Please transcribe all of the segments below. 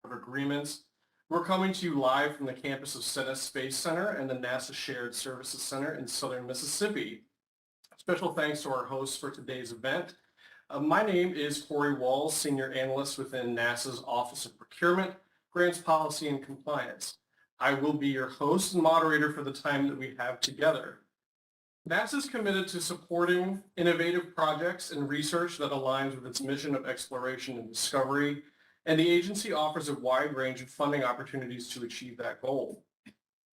cooperative agreements. We're coming to you live from the campus of Stennis Space Center and the NASA Shared Services Center in southern Mississippi. Special thanks to our hosts for today's event. My name is Corey Walls, Senior Analyst within NASA's Office of Procurement, Grants Policy and Compliance. I will be your host and moderator for the time that we have together. NASA is committed to supporting innovative projects and research that aligns with its mission of exploration and discovery, and the agency offers a wide range of funding opportunities to achieve that goal.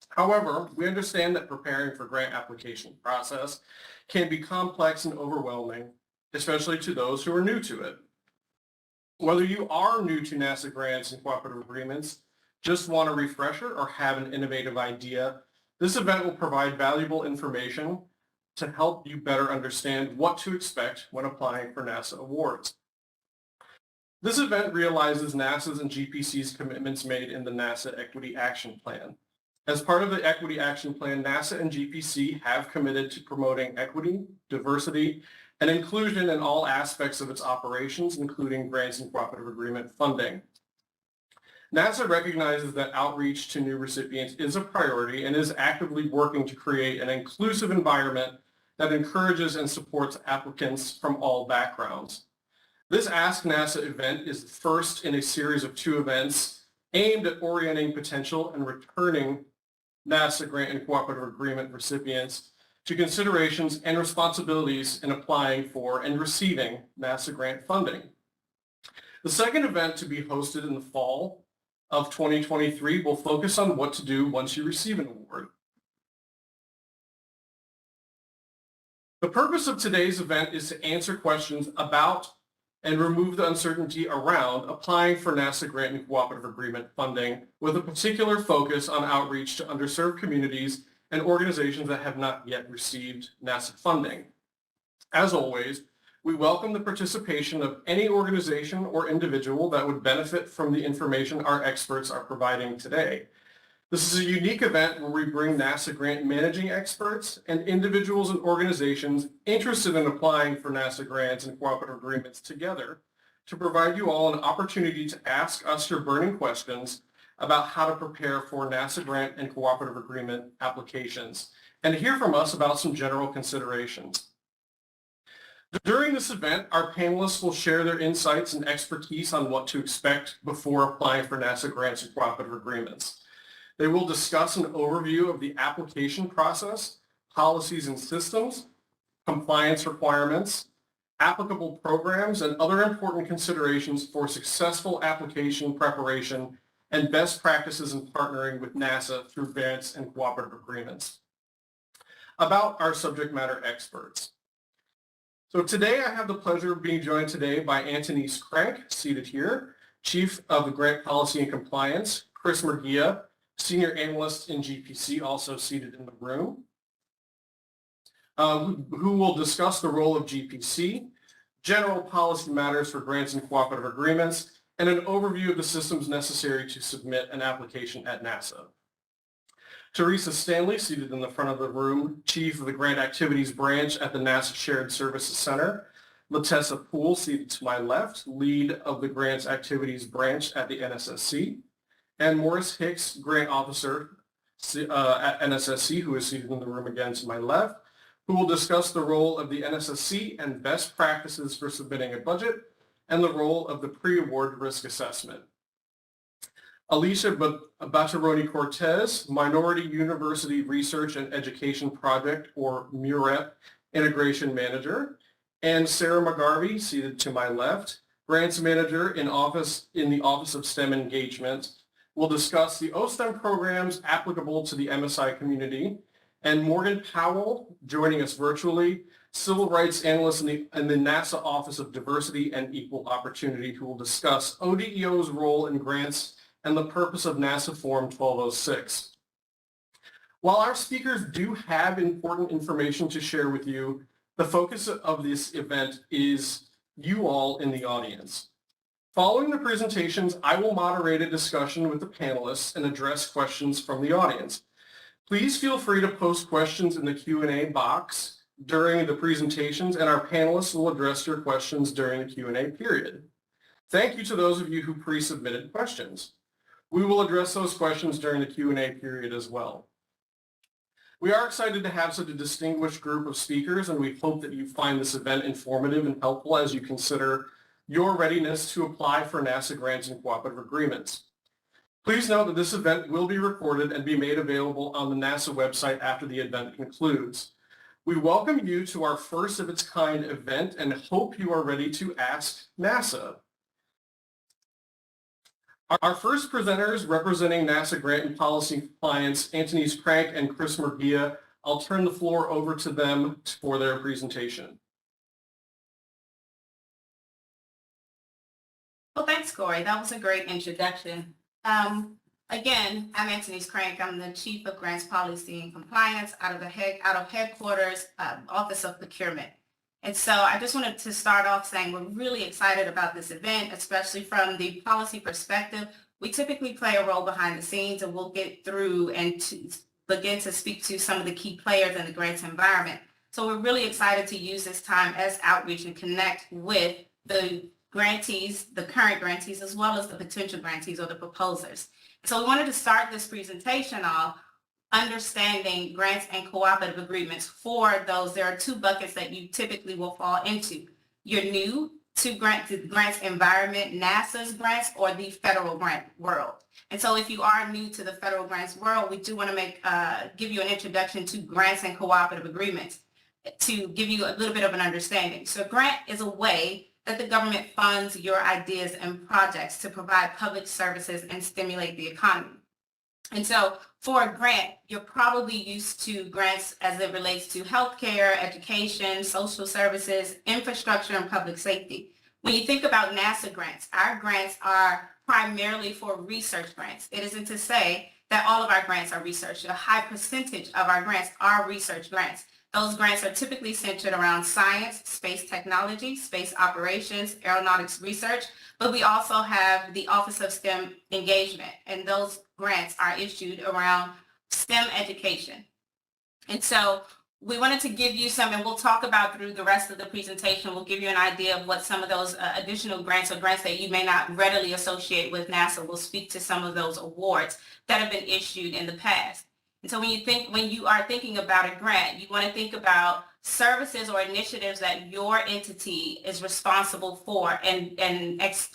However, we understand that preparing for grant application process can be complex and overwhelming, especially to those who are new to it. Whether you are new to NASA grants and cooperative agreements, just want a refresher, or have an innovative idea, this event will provide valuable information to help you better understand what to expect when applying for NASA awards. This event realizes NASA's and GPC's commitments made in the NASA Equity Action Plan. As part of the Equity Action Plan, NASA and GPC have committed to promoting equity, diversity, and inclusion in all aspects of its operations, including grants and cooperative agreement funding. NASA recognizes that outreach to new recipients is a priority and is actively working to create an inclusive environment that encourages and supports applicants from all backgrounds. This Ask NASA event is the first in a series of 2 events aimed at orienting potential and returning NASA grant and cooperative agreement recipients to considerations and responsibilities in applying for and receiving NASA grant funding. The second event, to be hosted in the fall of 2023, will focus on what to do once you receive an award. The purpose of today's event is to answer questions about and remove the uncertainty around applying for NASA grant and cooperative agreement funding, with a particular focus on outreach to underserved communities and organizations that have not yet received NASA funding. As always, we welcome the participation of any organization or individual that would benefit from the information our experts are providing today. This is a unique event where we bring NASA grant managing experts and individuals and organizations interested in applying for NASA grants and cooperative agreements together to provide you all an opportunity to ask us your burning questions about how to prepare for NASA grant and cooperative agreement applications, and hear from us about some general considerations. During this event, our panelists will share their insights and expertise on what to expect before applying for NASA grants and cooperative agreements. They will discuss an overview of the application process, policies and systems, compliance requirements, applicable programs, and other important considerations for successful application preparation and best practices in partnering with NASA through grants and cooperative agreements. About our subject matter experts. So today I have the pleasure of being joined today by Antonise Crank, seated here, Chief of the Grant Policy and Compliance, Chris Murguia, Senior Analyst in GPC, also seated in the room, who will discuss the role of GPC, general policy matters for grants and cooperative agreements, and an overview of the systems necessary to submit an application at NASA. Teresa Stanley, seated in the front of the room, Chief of the Grant Activities Branch at the NASA Shared Services Center. Latessa Poole, seated to my left, Lead of the Grants Activities Branch at the NSSC. And Morris Hicks, Grant Officer at NSSC, who is seated in the room again to my left, who will discuss the role of the NSSC and best practices for submitting a budget, and the role of the pre-award risk assessment. Alicia Batteroni-Cortez, Minority University Research and Education Project, or MUREP, Integration Manager, and Sarah McGarvey, seated to my left, Grants Manager in the Office of STEM Engagement, will discuss the OSTEM programs applicable to the MSI community, and Morgan Powell, joining us virtually, Civil Rights Analyst in the NASA Office of Diversity and Equal Opportunity, who will discuss ODEO's role in grants and the purpose of NASA Form 1206. While our speakers do have important information to share with you, the focus of this event is you all in the audience. Following the presentations, I will moderate a discussion with the panelists and address questions from the audience. Please feel free to post questions in the Q&A box during the presentations, and our panelists will address your questions during the Q&A period. Thank you to those of you who pre-submitted questions. We will address those questions during the Q&A period as well. We are excited to have such a distinguished group of speakers, and we hope that you find this event informative and helpful as you consider your readiness to apply for NASA grants and cooperative agreements. Please note that this event will be recorded and be made available on the NASA website after the event concludes. We welcome you to our first of its kind event and hope you are ready to ask NASA. Our first presenters representing NASA grant and policy clients, Anthony Crank and Chris Murguia. I'll turn the floor over to them for their presentation. Well, thanks, Corey. That was a great introduction. Again, I'm Anthony Crank. I'm the Chief of Grants Policy and Compliance out of headquarters, Office of Procurement. And so I just wanted to start off saying we're really excited about this event, especially from the policy perspective. We typically play a role behind the scenes, and we'll get through and begin to speak to some of the key players in the grants environment. So we're really excited to use this time as outreach and connect with the grantees, the current grantees, as well as the potential grantees or the proposers. So we wanted to start this presentation off understanding grants and cooperative agreements. For those, there are two buckets that you typically will fall into. You're new to the grants environment, NASA's grants, or the federal grant world. And so if you are new to the federal grants world, we do want to give you an introduction to grants and cooperative agreements to give you a little bit of an understanding. So a grant is a way that the government funds your ideas and projects to provide public services and stimulate the economy. And so for a grant, you're probably used to grants as it relates to healthcare, education, social services, infrastructure, and public safety. When you think about NASA grants, our grants are primarily for research grants. It isn't to say that all of our grants are research. A high percentage of our grants are research grants. Those grants are typically centered around science, space technology, space operations, aeronautics research, but we also have the Office of STEM Engagement, and those grants are issued around STEM education. And so we wanted to give you some, and we'll talk about through the rest of the presentation, we'll give you an idea of what some of those additional grants or grants that you may not readily associate with NASA. We'll speak to some of those awards that have been issued in the past. And so when you are thinking about a grant, you want to think about services or initiatives that your entity is responsible for and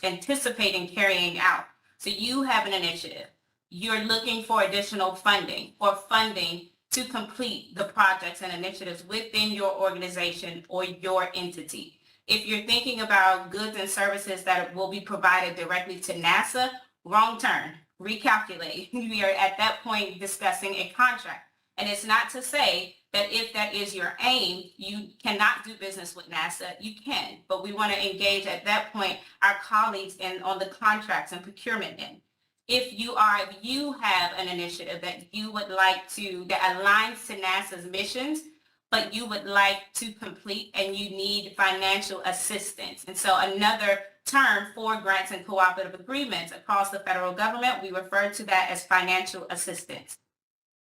anticipating carrying out. So you have an initiative. You're looking for additional funding or funding to complete the projects and initiatives within your organization or your entity. If you're thinking about goods and services that will be provided directly to NASA, wrong turn. Recalculate. We are at that point discussing a contract. And it's not to say that if that is your aim, you cannot do business with NASA. You can, but we want to engage at that point our colleagues on the contracts and procurement end. If you have an initiative that you would like to, that aligns to NASA's missions, but you would like to complete and you need financial assistance. And so another term for grants and cooperative agreements across the federal government, we refer to that as financial assistance.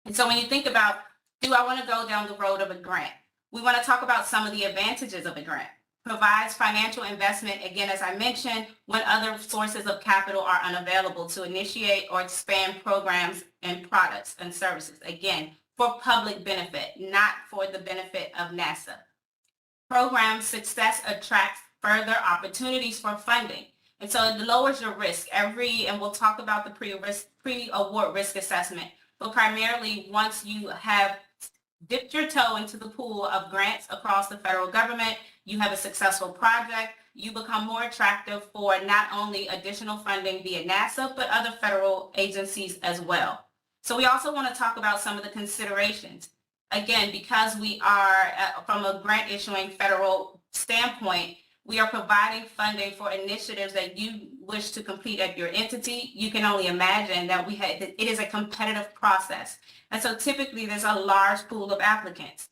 And so when you think about, do I want to go down the road of a grant? We want to talk about some of the advantages of a grant. Provides financial investment, again, as I mentioned, when other sources of capital are unavailable to initiate or expand programs and products and services. Again, for public benefit, not for the benefit of NASA. Program success attracts further opportunities for funding. And so it lowers your risk and we'll talk about the pre-award risk assessment, but primarily once you have dipped your toe into the pool of grants across the federal government, you have a successful project, you become more attractive for not only additional funding via NASA, but other federal agencies as well. So we also want to talk about some of the considerations. Again, because we are from a grant issuing federal standpoint, we are providing funding for initiatives that you wish to complete at your entity. You can only imagine that it is a competitive process. And so typically there's a large pool of applicants.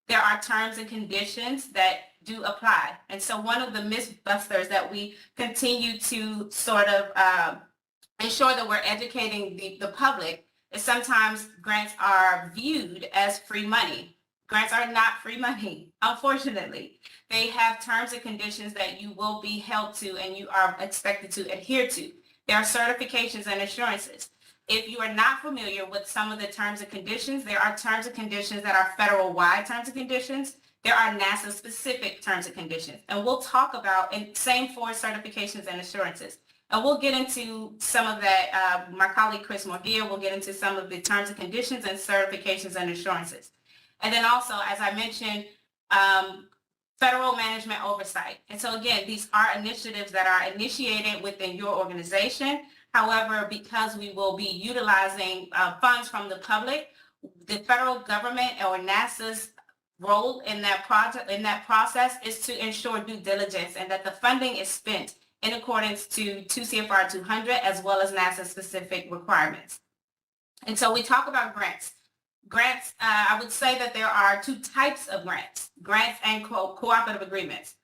There are terms and conditions that do apply. And so one of the mythbusters that we continue to sort of ensure that we're educating the public is sometimes grants are viewed as free money. Grants are not free money, unfortunately. They have terms and conditions that you will be held to and you are expected to adhere to. there are certifications and assurances. If you are not familiar with some of the terms and conditions, there are terms and conditions that are federal-wide terms and conditions. There are NASA-specific terms and conditions. And we'll talk about, and same for certifications and assurances. And we'll get into some of that. My colleague Chris Morgia will get into some of the terms and conditions and certifications and assurances. And then also, as I mentioned, federal management oversight. And so again, these are initiatives that are initiated within your organization. However, because we will be utilizing funds from the public, the federal government or NASA's role in that process is to ensure due diligence and that the funding is spent in accordance to 2 CFR 200 as well as NASA specific requirements. And so we talk about grants. Grants, I would say that there are two types of grants, grants and cooperative agreements.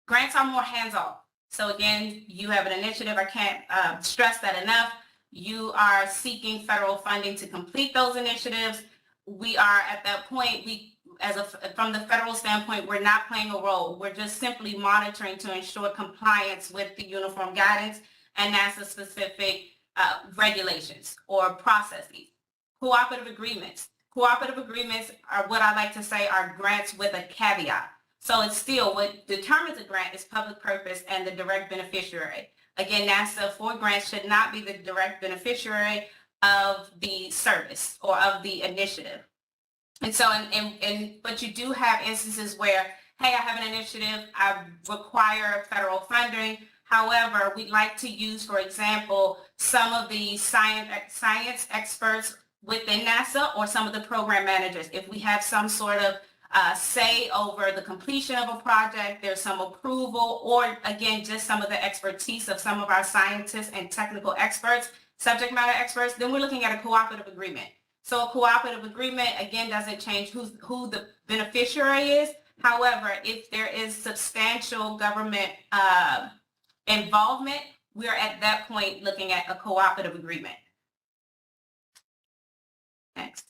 Grants are more hands-on. So again, you have an initiative, I can't stress that enough. You are seeking federal funding to complete those initiatives. We are at that point, from the federal standpoint, we're not playing a role. We're just simply monitoring to ensure compliance with the uniform guidance and NASA specific regulations or processes. Cooperative agreements. Cooperative agreements are what I like to say are grants with a caveat. So it's still what determines a grant is public purpose and the direct beneficiary. Again, NASA for grants should not be the direct beneficiary of the service or of the initiative. And so, but you do have instances where, hey, I have an initiative, I require federal funding. However, we'd like to use, for example, some of the science experts within NASA or some of the program managers. If we have some sort of say over the completion of a project, there's some approval, or again, just some of the expertise of some of our scientists and technical experts, subject matter experts, then we're looking at a cooperative agreement. So a cooperative agreement, again, doesn't change who the beneficiary is. However, if there is substantial government involvement, we're at that point looking at a cooperative agreement. Next.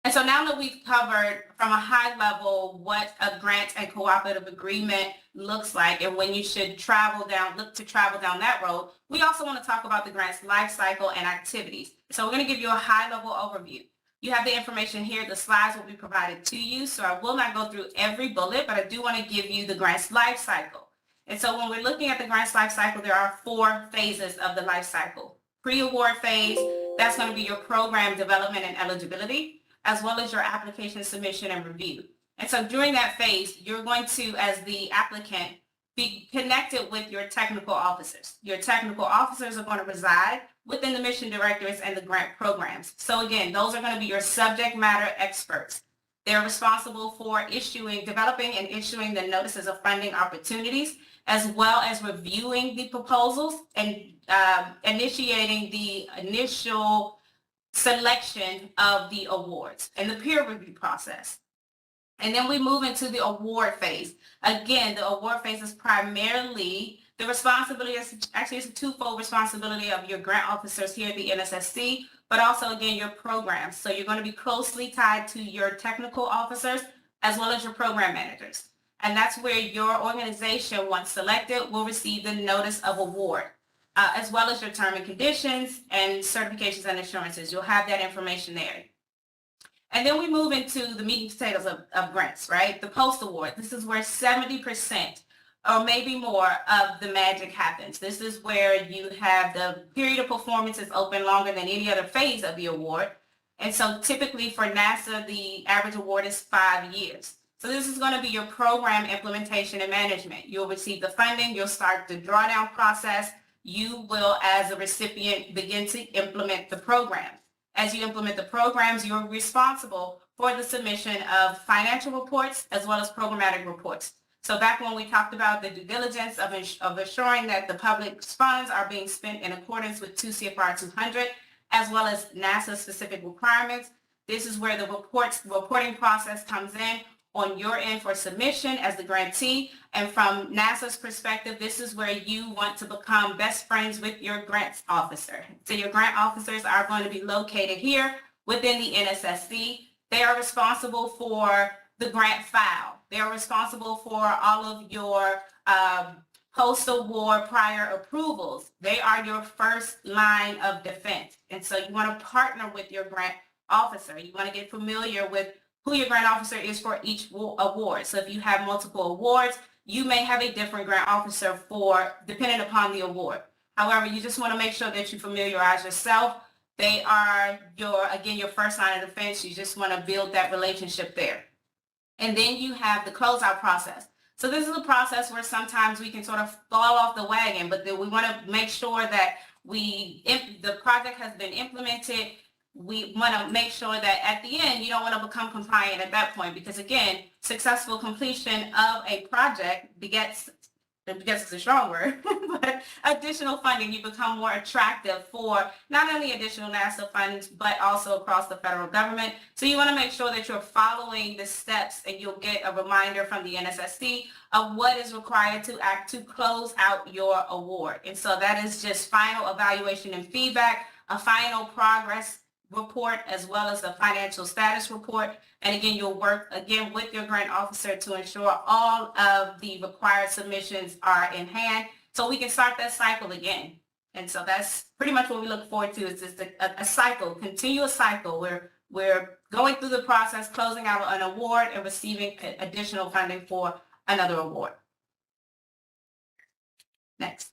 And so now that we've covered from a high level what a grant and cooperative agreement looks like and when you should look to travel down that road, we also want to talk about the grant's life cycle and activities. So we're going to give you a high level overview. You have the information here. The slides will be provided to you. So I will not go through every bullet, but I do want to give you the grant's life cycle. And so when we're looking at the grant's life cycle, there are 4 phases of the life cycle. Pre-award phase, that's going to be your program development and eligibility, as well as your application submission and review. And so during that phase, you're going to, as the applicant, be connected with your technical officers. Your technical officers are going to reside within the mission directors and the grant programs. So again, those are going to be your subject matter experts. They're responsible for developing and issuing the notices of funding opportunities, as well as reviewing the proposals and initiating the initial selection of the awards and the peer review process. And then we move into the award phase. Again, the award phase is primarily the responsibility, it's a twofold responsibility of your grant officers here at the NSSC, but also again, your programs. So you're going to be closely tied to your technical officers as well as your program managers. And that's where your organization, once selected, will receive the notice of award, as well as your term and conditions and certifications and assurances. You'll have that information there. And then we move into the meat and potatoes of grants, right? The post-award. This is where 70% or maybe more of the magic happens. This is where you have the period of performance is open longer than any other phase of the award. And so typically for NASA, the average award is 5 years. So this is going to be your program implementation and management. You'll receive the funding. You'll start the drawdown process. You will, as a recipient, begin to implement the program. As you implement the programs, you're responsible for the submission of financial reports as well as programmatic reports. So back when we talked about the due diligence of assuring that the public's funds are being spent in accordance with 2 CFR 200, as well as NASA specific requirements, this is where the reporting process comes in on your end for submission as the grantee. And from NASA's perspective, this is where you want to become best friends with your grants officer. So your grant officers are going to be located here within the NSSC. They are responsible for the grant file. They are responsible for all of your post-award prior approvals. They are your first line of defense. And so you want to partner with your grant officer. You want to get familiar with who your grant officer is for each award. So if you have multiple awards, you may have a different grant officer for depending upon the award. However, you just want to make sure that you familiarize yourself. They are your first line of defense. You just want to build that relationship there. And then you have the closeout process. So this is a process where sometimes we can sort of fall off the wagon, but then we want to make sure that the project has been implemented. We want to make sure that at the end, you don't want to become compliant at that point, because again, successful completion of a project begets is a strong word, but additional funding. You become more attractive for not only additional NASA funds, but also across the federal government. So you want to make sure that you're following the steps, and you'll get a reminder from the NSSD of what is required to close out your award. And so that is just final evaluation and feedback, a final progress report, as well as the financial status report. And again, you'll work again with your grant officer to ensure all of the required submissions are in hand so we can start that cycle again. And so that's pretty much what we look forward to, is just a cycle, continuous cycle where we're going through the process, closing out an award and receiving additional funding for another award. Next.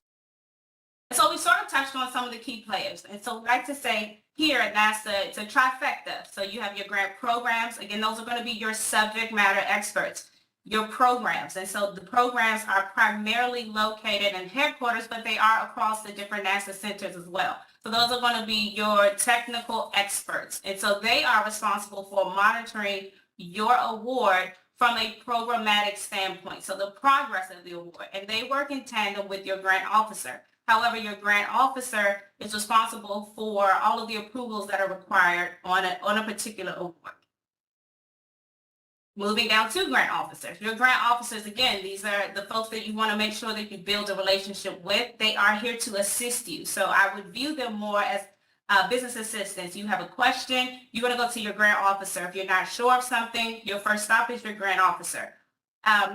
So we sort of touched on some of the key players. And so we like to say here at NASA, it's a trifecta. So you have your grant programs. Again, those are going to be your subject matter experts, your programs. And so the programs are primarily located in headquarters, but they are across the different NASA centers as well. So those are going to be your technical experts. And so they are responsible for monitoring your award from a programmatic standpoint. So the progress of the award, and they work in tandem with your grant officer. However, your grant officer is responsible for all of the approvals that are required on a particular award. Moving down to grant officers. Your grant officers, again, these are the folks that you want to make sure that you build a relationship with. They are here to assist you. So I would view them more as business assistants. You have a question, you're going to go to your grant officer. If you're not sure of something, your first stop is your grant officer.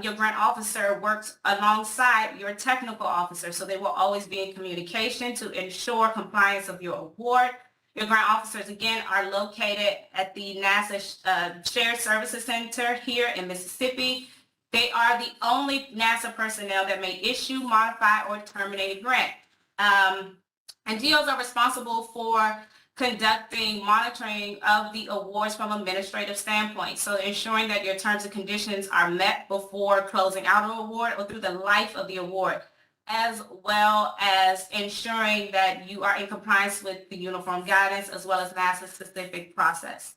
Your grant officer works alongside your technical officer, so they will always be in communication to ensure compliance of your award. Your grant officers, again, are located at the NASA Shared Services Center here in Mississippi. They are the only NASA personnel that may issue, modify, or terminate a grant. And DOs are responsible for conducting monitoring of the awards from an administrative standpoint. So ensuring that your terms and conditions are met before closing out an award or through the life of the award, as well as ensuring that you are in compliance with the uniform guidance as well as NASA specific processes.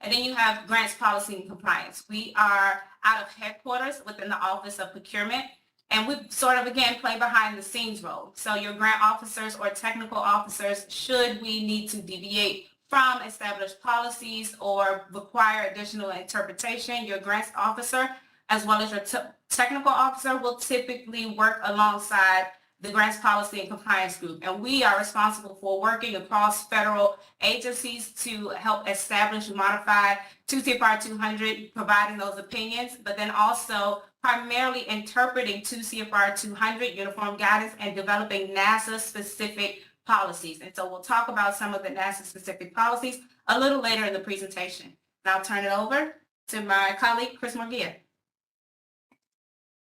And then you have grants policy and compliance. We are out of headquarters within the Office of Procurement, and we sort of, again, play behind the scenes role. So your grant officers or technical officers, should we need to deviate from established policies or require additional interpretation, your grants officer, as well as your technical officer, will typically work alongside the grants policy and compliance group. And we are responsible for working across federal agencies to help establish and modify 2 CFR 200, providing those opinions, but then also primarily interpreting 2 CFR 200 uniform guidance and developing NASA specific policies. And so we'll talk about some of the NASA specific policies a little later in the presentation. Now I'll turn it over to my colleague, Chris Morgia.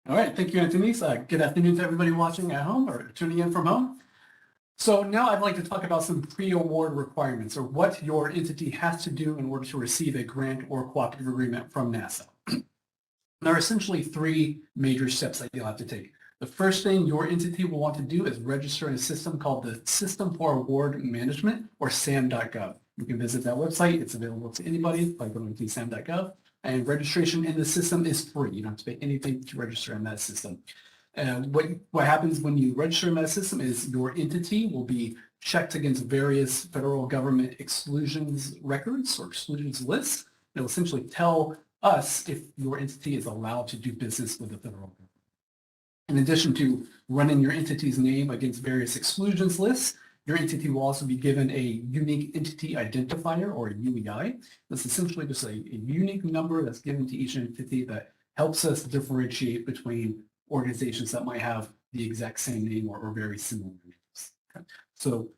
All right, thank you, Anthony. Good afternoon to everybody watching at home or tuning in from home. So now I'd like to talk about some pre-award requirements, or what your entity has to do in order to receive a grant or cooperative agreement from NASA. There are essentially 3 major steps that you'll have to take. The first thing your entity will want to do is register in a system called the System for Award Management, or SAM.gov. You can visit that website. It's available to anybody by going to SAM.gov. And registration in the system is free. You don't have to pay anything to register in that system. And what happens when you register in that system is your entity will be checked against various federal government exclusions records or exclusions lists. It will essentially tell us if your entity is allowed to do business with the federal government. In addition to running your entity's name against various exclusions lists, your entity will also be given a unique entity identifier, or a UEI. That's essentially just a unique number that's given to each entity that helps us differentiate between organizations that might have the exact same name or very similar names. Okay. So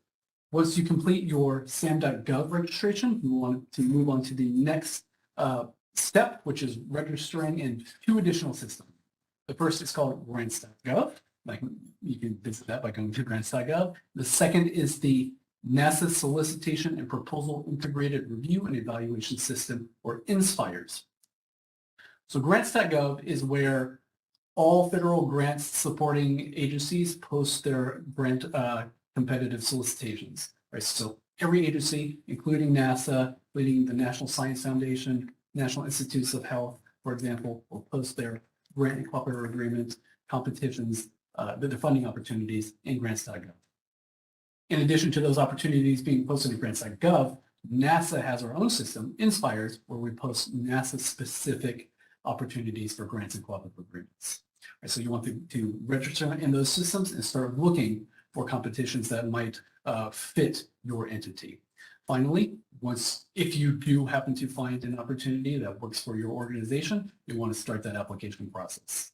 once you complete your SAM.gov registration, you want to move on to the next step, which is registering in 2 additional systems. The first is called Grants.gov. You can visit that by going to Grants.gov. The second is the NASA Solicitation and Proposal Integrated Review and Evaluation System, or INSPIRES. So Grants.gov is where all federal grants supporting agencies post their grant competitive solicitations. Right? So every agency, including NASA, including the National Science Foundation, National Institutes of Health, for example, will post their grant and cooperative agreements, competitions, their funding opportunities in Grants.gov. In addition to those opportunities being posted in Grants.gov, NASA has our own system, INSPIRES, where we post NASA-specific opportunities for grants and cooperative agreements. Right, so you want to register in those systems and start looking for competitions that might fit your entity. Finally, if you do happen to find an opportunity that works for your organization, you want to start that application process.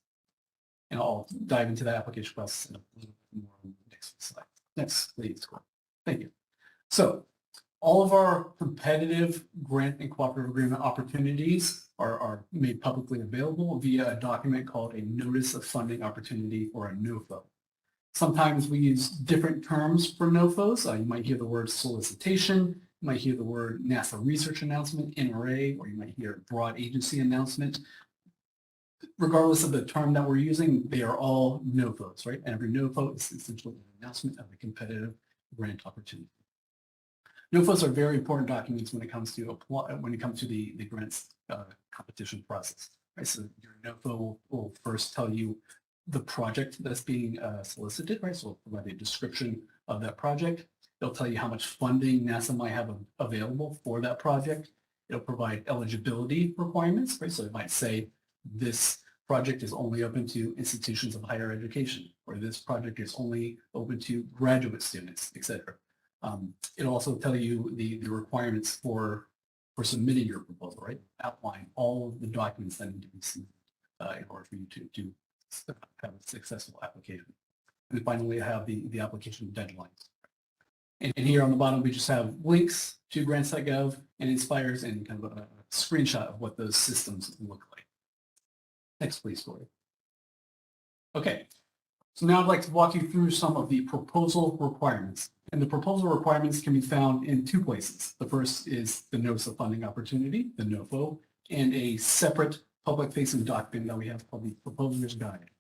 And I'll dive into that application process in a little bit more on the next slide. Next, please. Thank you. So all of our competitive grant and cooperative agreement opportunities are made publicly available via a document called a Notice of Funding Opportunity, or a NOFO. Sometimes we use different terms for NOFOs. You might hear the word solicitation, you might hear the word NASA research announcement, NRA, or you might hear broad agency announcement. Regardless of the term that we're using, they are all NOFOs, right? And every NOFO is essentially an announcement of a competitive grant opportunity. NOFOs are very important documents when it comes to the grants competition process. Right? So your NOFO will first tell you the project that's being solicited, right? So it'll provide a description of that project. It'll tell you how much funding NASA might have available for that project. It'll provide eligibility requirements, right? So it might say this project is only open to institutions of higher education, or this project is only open to graduate students, etc. It'll also tell you the requirements for submitting your proposal, right? Outline all of the documents that need to be submitted in order for you to have a successful application. And then finally, I have the application deadlines. And here on the bottom, we just have links to grants.gov and INSPIRES and kind of a screenshot of what those systems look like. Next, please, Corey. Okay, so now I'd like to walk you through some of the proposal requirements. And the proposal requirements can be found in 2 places. The first is the Notice of Funding Opportunity, the NOFO, and a separate public-facing document that we have called the Proposer's Guide.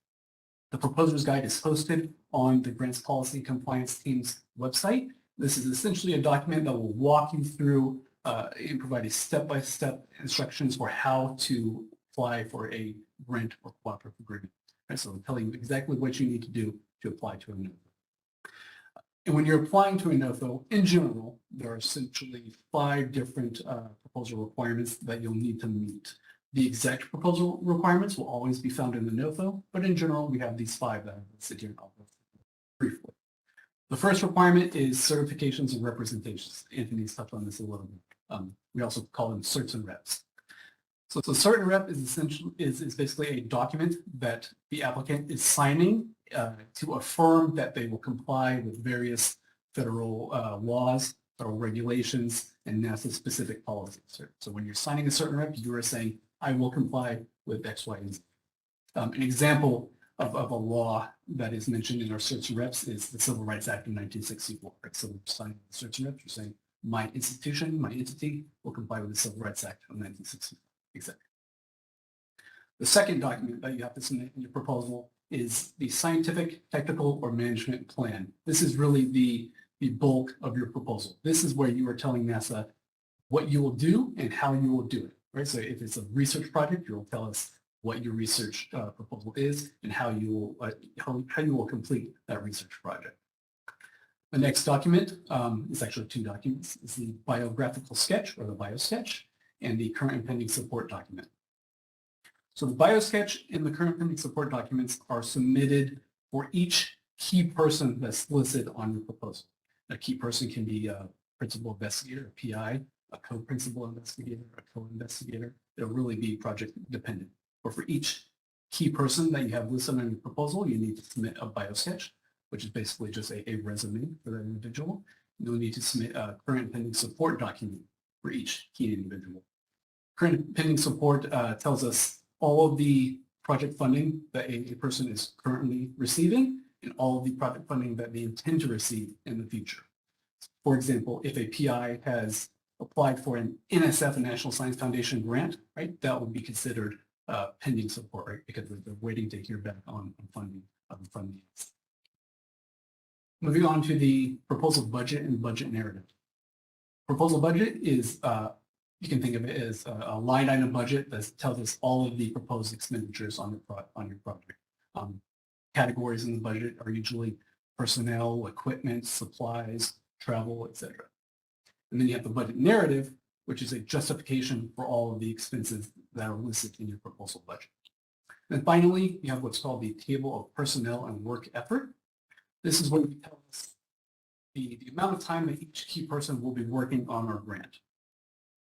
The Proposer's Guide is hosted on the Grants Policy Compliance Team's website. This is essentially a document that will walk you through and provide a step-by-step instructions for how to apply for a grant or cooperative agreement. Right, so it'll tell you exactly what you need to do to apply to a NOFO. And when you're applying to a NOFO, in general, there are essentially 5 different proposal requirements that you'll need to meet. The exact proposal requirements will always be found in the NOFO, but in general, we have these 5 that I'll sit here and I'll go through briefly. The first requirement is certifications and representations. Anthony's touched on this a little bit. We also call them certs and reps. So cert and rep is basically a document that the applicant is signing to affirm that they will comply with various federal laws, federal regulations, and NASA-specific policies. So when you're signing a cert and rep, you are saying, I will comply with X, Y, and Z. An example of a law that is mentioned in our certs and reps is the Civil Rights Act of 1964. Right? So when you're signing the certs and reps, you're saying, my institution, my entity will comply with the Civil Rights Act of 1964. Exactly. The second document that you have to submit in your proposal is the scientific, technical, or management plan. This is really the bulk of your proposal. This is where you are telling NASA what you will do and how you will do it. Right? So if it's a research project, you will tell us what your research proposal is and how you will complete that research project. The next document is actually 2 documents. It's the biographical sketch, or the biosketch, and the current and pending support document. So the biosketch and the current pending support documents are submitted for each key person that's listed on your proposal. A key person can be a principal investigator, a PI, a co-principal investigator, a co-investigator. It'll really be project dependent. But for each key person that you have listed on your proposal, you need to submit a biosketch, which is basically just a resume for that individual. You'll need to submit a current pending support document for each key individual. Current pending support tells us all of the project funding that a person is currently receiving and all of the project funding that they intend to receive in the future. For example, if a PI has applied for an NSF, a National Science Foundation grant, right, that would be considered pending support, right, because they're waiting to hear back on funding. Moving on to the proposal budget and budget narrative. Proposal budget is, you can think of it as a line item budget that tells us all of the proposed expenditures on your project. Categories in the budget are usually personnel, equipment, supplies, travel, etc. And then you have the budget narrative, which is a justification for all of the expenses that are listed in your proposal budget. And finally, you have what's called the table of personnel and work effort. This is where we tell us the amount of time that each key person will be working on our grant,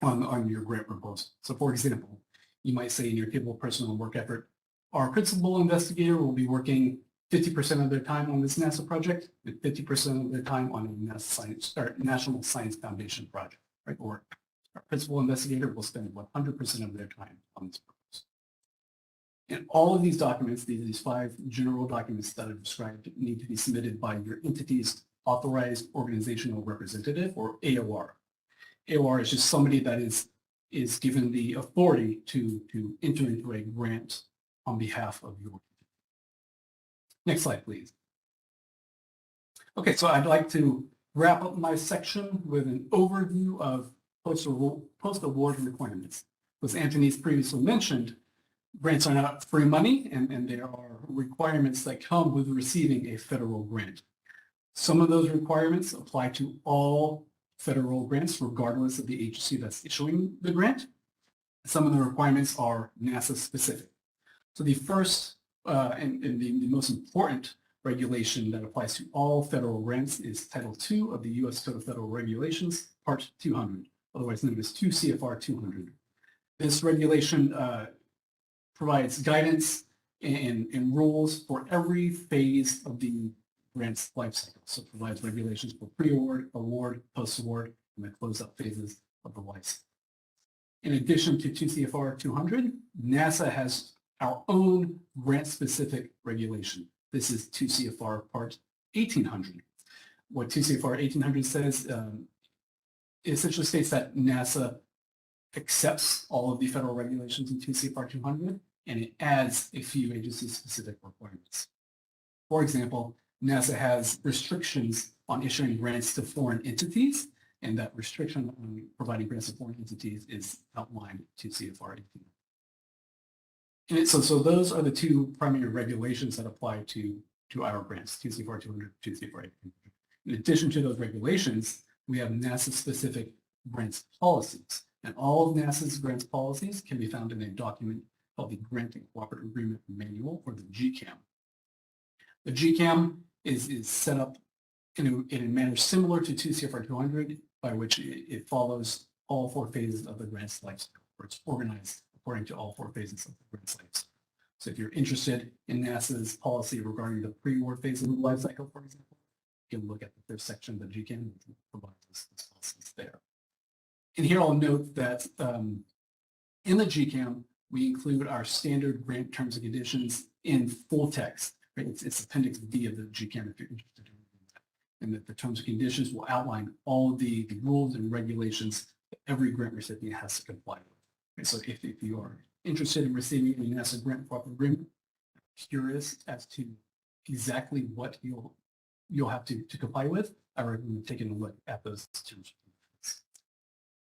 on your grant proposal. So for example, you might say in your table of personnel and work effort, our principal investigator will be working 50% of their time on this NASA project and 50% of their time on a National Science Foundation project, right? Or our principal investigator will spend 100% of their time on this proposal. And all of these documents, these 5 general documents that I've described, need to be submitted by your entity's authorized organizational representative, or AOR. AOR is just somebody that is given the authority to enter into a grant on behalf of your entity. Next slide, please. Okay, so I'd like to wrap up my section with an overview of post-award requirements. As Anthony's previously mentioned, grants are not free money, and there are requirements that come with receiving a federal grant. Some of those requirements apply to all federal grants, regardless of the agency that's issuing the grant. Some of the requirements are NASA specific. So the first and the most important regulation that applies to all federal grants is Title II of the U.S. Code of Federal Regulations, Part 200, otherwise known as 2 CFR 200. This regulation provides guidance and rules for every phase of the grant's life cycle. So it provides regulations for pre-award, award, post-award, and the close-up phases of the life cycle. In addition to 2 CFR 200, NASA has our own grant-specific regulation. This is 2 CFR Part 1800. What 2 CFR 1800 says, it essentially states that NASA accepts all of the federal regulations in 2 CFR 200, and it adds a few agency-specific requirements. For example, NASA has restrictions on issuing grants to foreign entities, and that restriction on providing grants to foreign entities is outlined in 2 CFR 1800. And so those are the 2 primary regulations that apply to our grants, 2 CFR 200, 2 CFR 1800. In addition to those regulations, we have NASA-specific grants policies. And all of NASA's grants policies can be found in a document called the Grant and Cooperative Agreement Manual, or the GCAM. The GCAM is set up in a manner similar to 2 CFR 200, by which it follows all 4 phases of the grant's life cycle, or it's organized according to all 4 phases of the grant's life cycle. So if you're interested in NASA's policy regarding the pre-award phase of the life cycle, for example, you can look at the first section of the GCAM and provide those policies there. And here I'll note that in the GCAM, we include our standard grant terms and conditions in full text. Right? It's Appendix D of the GCAM if you're interested in that. And that the terms and conditions will outline all of the rules and regulations that every grant recipient has to comply with. Right? So if you are interested in receiving a NASA grant cooperative agreement, curious as to exactly what you'll have to comply with, I recommend taking a look at those terms.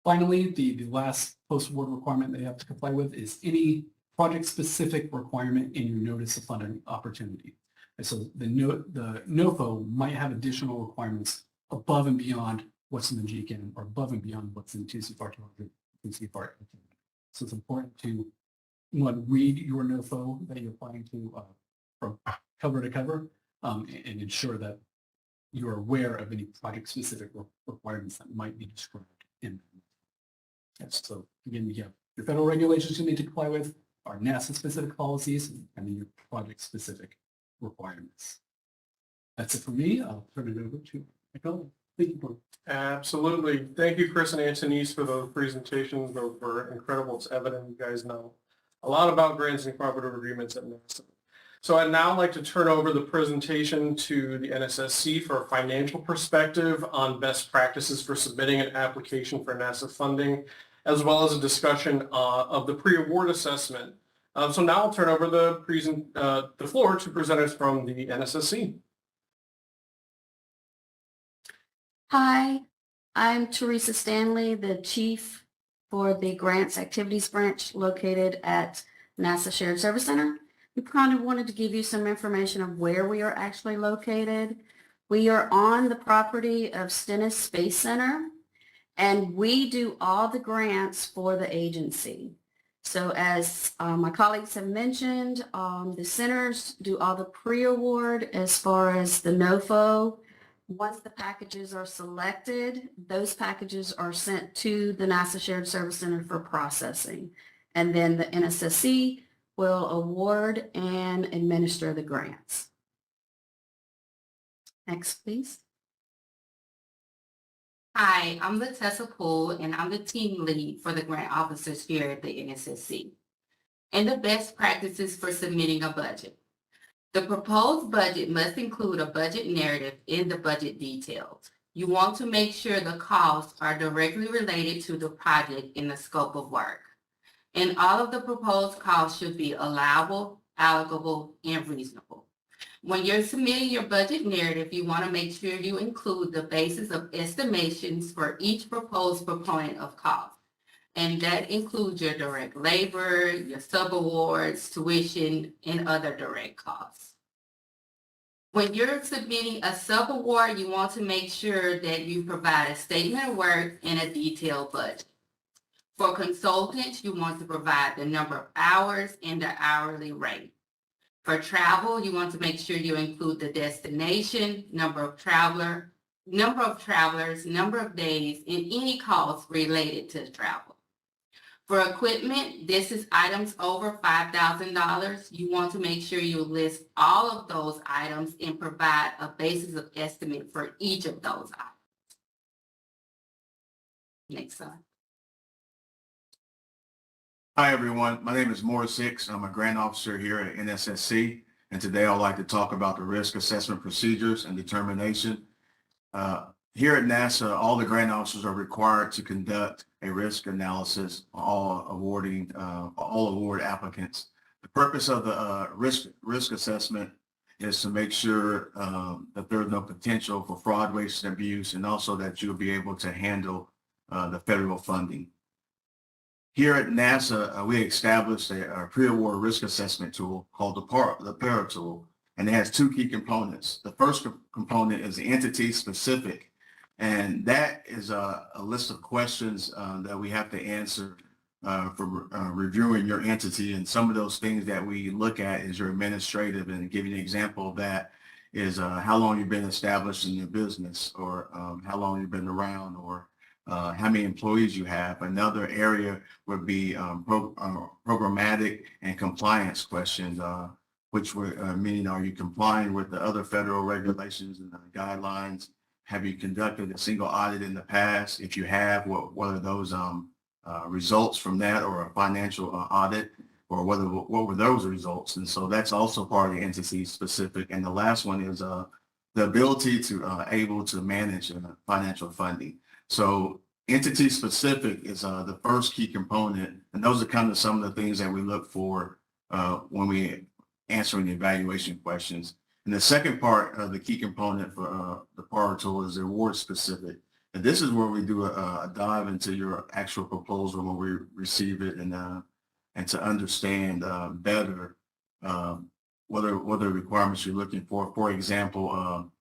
Finally, the last post-award requirement that you have to comply with is any project-specific requirement in your notice of funding opportunity. And so the NOFO might have additional requirements above and beyond what's in the GCAM or above and beyond what's in 2 CFR 200, 2 CFR 1800. So it's important to read your NOFO that you're applying to from cover to cover and ensure that you're aware of any project-specific requirements that might be described in. Yes, so again, you have your federal regulations you need to comply with, our NASA-specific policies and then your project-specific requirements. That's it for me. I'll turn it over to my colleague. Thank you, Board. Absolutely. Thank you, Chris and Antonise, for those presentations. Those were incredible. It's evident you guys know a lot about grants and cooperative agreements at NASA. So I'd now like to turn over the presentation to the NSSC for a financial perspective on best practices for submitting an application for NASA funding, as well as a discussion of the pre-award assessment. So now I'll turn over the floor to presenters from the NSSC. Hi, I'm Teresa Stanley, the Chief for the Grants Activities Branch located at NASA Shared Service Center. We kind of wanted to give you some information of where we are actually located. We are on the property of Stennis Space Center, and we do all the grants for the agency. So as my colleagues have mentioned, the centers do all the pre-award as far as the NOFO. Once the packages are selected, those packages are sent to the NASA Shared Service Center for processing. And then the NSSC will award and administer the grants. Next, please. Hi, I'm Latessa Poole, and I'm the team lead for the grant officers here at the NSSC. And the best practices for submitting a budget. The proposed budget must include a budget narrative in the budget details. You want to make sure the costs are directly related to the project in the scope of work. And all of the proposed costs should be allowable, allocable, and reasonable. When you're submitting your budget narrative, you want to make sure you include the basis of estimations for each proposed proponent of cost. And that includes your direct labor, your subawards, tuition, and other direct costs. When you're submitting a subaward, you want to make sure that you provide a statement of work and a detailed budget. For consultants, you want to provide the number of hours and the hourly rate. For travel, you want to make sure you include the destination, number of travelers, number of days, and any costs related to travel. For equipment, this is items over $5,000. You want to make sure you list all of those items and provide a basis of estimate for each of those items. Next slide. Hi, everyone. My name is Morris Hicks. I'm a grant officer here at NSSC, and today I'd like to talk about the risk assessment procedures and determination. Here at NASA, all the grant officers are required to conduct a risk analysis on all award applicants. The purpose of the risk assessment is to make sure that there's no potential for fraud, waste, and abuse, and also that you'll be able to handle the federal funding. Here at NASA, we established a pre-award risk assessment tool called the PARA tool, and it has two key components. The first component is entity specific, and that is a list of questions that we have to answer for reviewing your entity. And some of those things that we look at is your administrative, and to give you an example of that is how long you've been established in your business, or how long you've been around, or how many employees you have. Another area would be programmatic and compliance questions, which would mean, are you complying with the other federal regulations and guidelines? Have you conducted a single audit in the past? If you have, what are those results from that, or a financial audit, or what were those results? And so that's also part of the entity specific. And the last one is the ability to able to manage financial funding. So entity specific is the first key component, and those are kind of some of the things that we look for when we answering the evaluation questions. And the second part of the key component for the PARA tool is the award specific. And this is where we do a dive into your actual proposal when we receive it, and to understand better what are the requirements you're looking for. For example,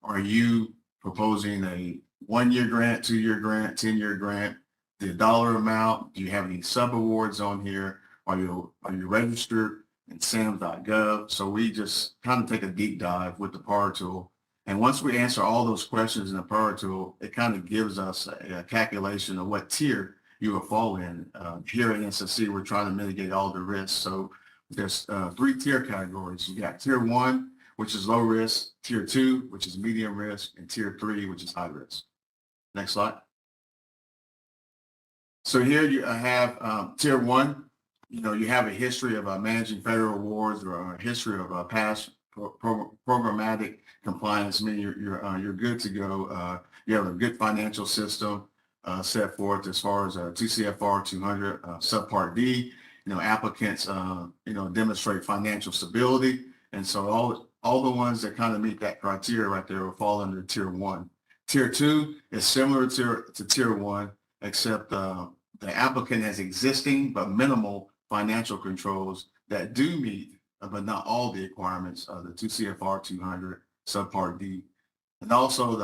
are you proposing a 1-year grant, 2-year grant, 10-year grant, the dollar amount? Do you have any sub-awards on here? Are you registered in SAM.gov? So we just kind of take a deep dive with the PARA tool. And once we answer all those questions in the PARA tool, it kind of gives us a calculation of what tier you will fall in. Here at NSSC, we're trying to mitigate all the risks. So there's 3 tier categories. You got tier 1, which is low risk, tier 2, which is medium risk, and tier 3, which is high risk. Next slide. So here you have tier 1. You have a history of managing federal awards or a history of past programmatic compliance, meaning you're good to go. You have a good financial system set forth as far as 2 CFR 200 subpart D. Applicants demonstrate financial stability, and so all the ones that kind of meet that criteria right there will fall under tier 1. Tier 2 is similar to tier 1, except the applicant has existing but minimal financial controls that do meet, but not all the requirements of the 2 CFR 200 subpart D. And also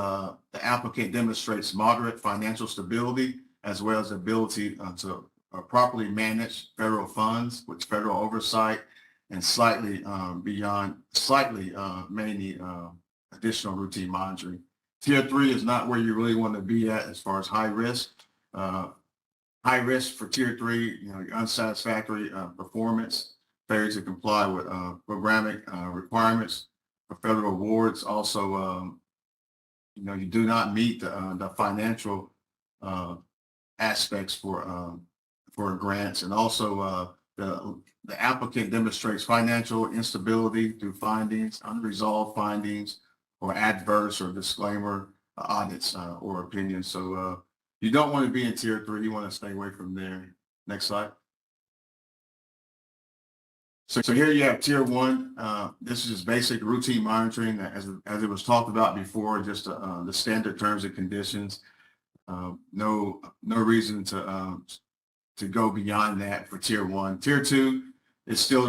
the applicant demonstrates moderate financial stability as well as ability to properly manage federal funds with federal oversight and slightly may need additional routine monitoring. Tier 3 is not where you really want to be at as far as high risk. High risk for tier 3, your unsatisfactory performance, failure to comply with programmatic requirements for federal awards. Also, you do not meet the financial aspects for grants, and also the applicant demonstrates financial instability through findings, unresolved findings, or adverse or disclaimer audits or opinions. So you don't want to be in tier 3. You want to stay away from there. Next slide. So here you have tier 1. This is just basic routine monitoring, as it was talked about before, just the standard terms and conditions. No reason to go beyond that for tier 1. Tier 2 is still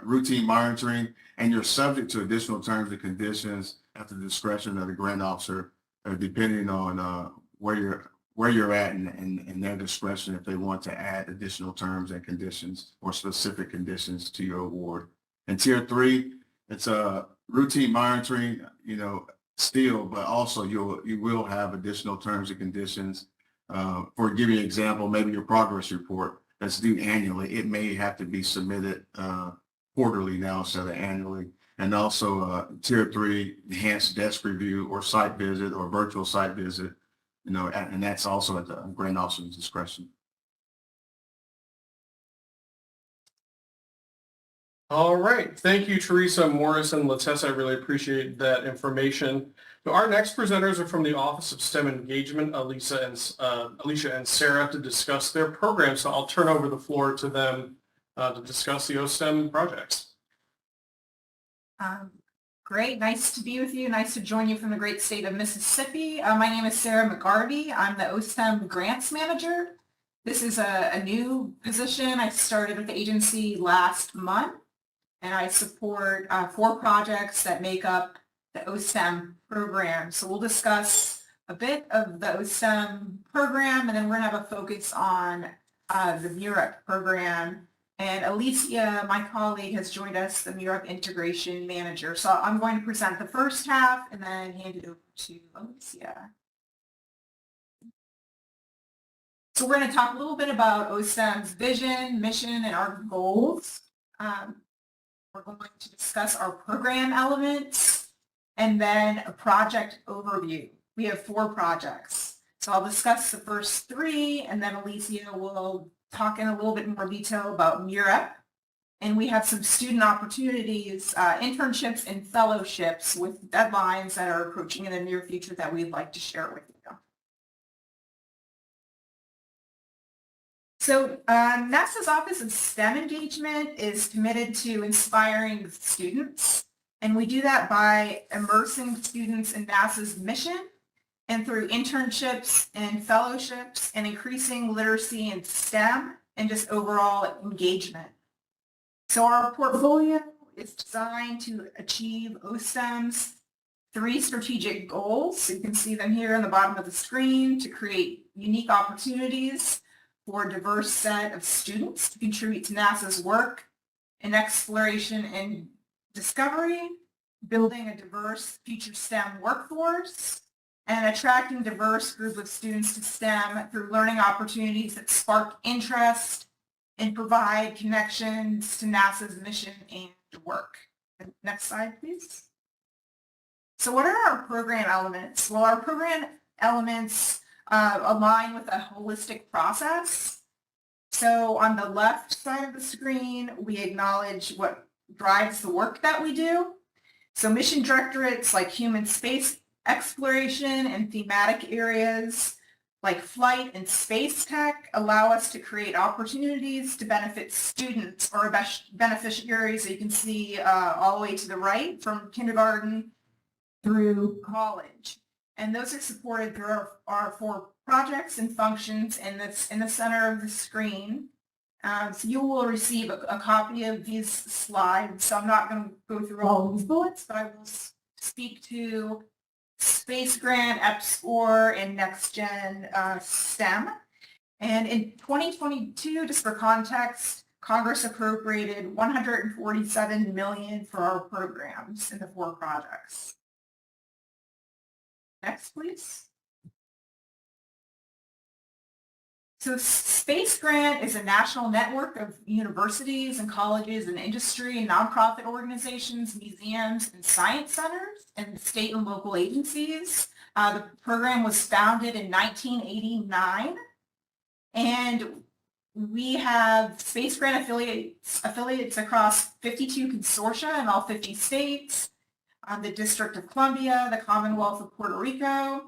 routine monitoring, and you're subject to additional terms and conditions at the discretion of the grant officer, depending on where you're at and their discretion if they want to add additional terms and conditions or specific conditions to your award. And tier 3, it's a routine monitoring, still, but also you will have additional terms and conditions. For giving you an example, maybe your progress report that's due annually, it may have to be submitted quarterly now instead of annually. And also tier 3, enhanced desk review or site visit or virtual site visit, and that's also at the grant officer's discretion. All right. Thank you, Teresa, Morris, and Latessa. I really appreciate that information. So our next presenters are from the Office of STEM Engagement, Alicia and Sarah, to discuss their program. So I'll turn over the floor to them to discuss the OSTEM projects. Great. Nice to be with you. Nice to join you from the great state of Mississippi. My name is Sarah McGarvey. I'm the OSTEM Grants Manager. This is a new position. I started with the agency last month, and I support 4 projects that make up the OSTEM program. So we'll discuss a bit of the OSTEM program, and then we're going to have a focus on the MUREP program. And Alicia, my colleague, has joined us, the MUREP Integration Manager. So I'm going to present the first half and then hand it over to Alicia. So we're going to talk a little bit about OSTEM's vision, mission, and our goals. We're going to discuss our program elements and then a project overview. We have 4 projects. So I'll discuss the first 3, and then Alicia will talk in a little bit more detail about MUREP. And we have some student opportunities, internships and fellowships with deadlines that are approaching in the near future that we'd like to share with you. So NASA's Office of STEM Engagement is committed to inspiring students, and we do that by immersing students in NASA's mission and through internships and fellowships and increasing literacy in STEM and just overall engagement. So our portfolio is designed to achieve OSTEM's 3 strategic goals. So you can see them here on the bottom of the screen: to create unique opportunities for a diverse set of students to contribute to NASA's work in exploration and discovery, building a diverse future STEM workforce, and attracting diverse group of students to STEM through learning opportunities that spark interest and provide connections to NASA's mission and work. Next slide, please. So what are our program elements? Well, our program elements align with a holistic process. So on the left side of the screen, we acknowledge what drives the work that we do. So mission directorates like human space exploration and thematic areas like flight and space tech allow us to create opportunities to benefit students or beneficiaries that you can see all the way to the right from kindergarten through college. And those are supported through our 4 projects and functions in the center of the screen. So you will receive a copy of these slides. So I'm not going to go through all of these bullets, but I will speak to Space Grant, EPSCoR, and Next Gen STEM. And in 2022, just for context, Congress appropriated $147 million for our programs in the 4 projects. Next, please. So Space Grant is a national network of universities and colleges and industry and nonprofit organizations, museums, and science centers, and state and local agencies. The program was founded in 1989, and we have Space Grant affiliates across 52 consortia in all 50 states, the District of Columbia, the Commonwealth of Puerto Rico,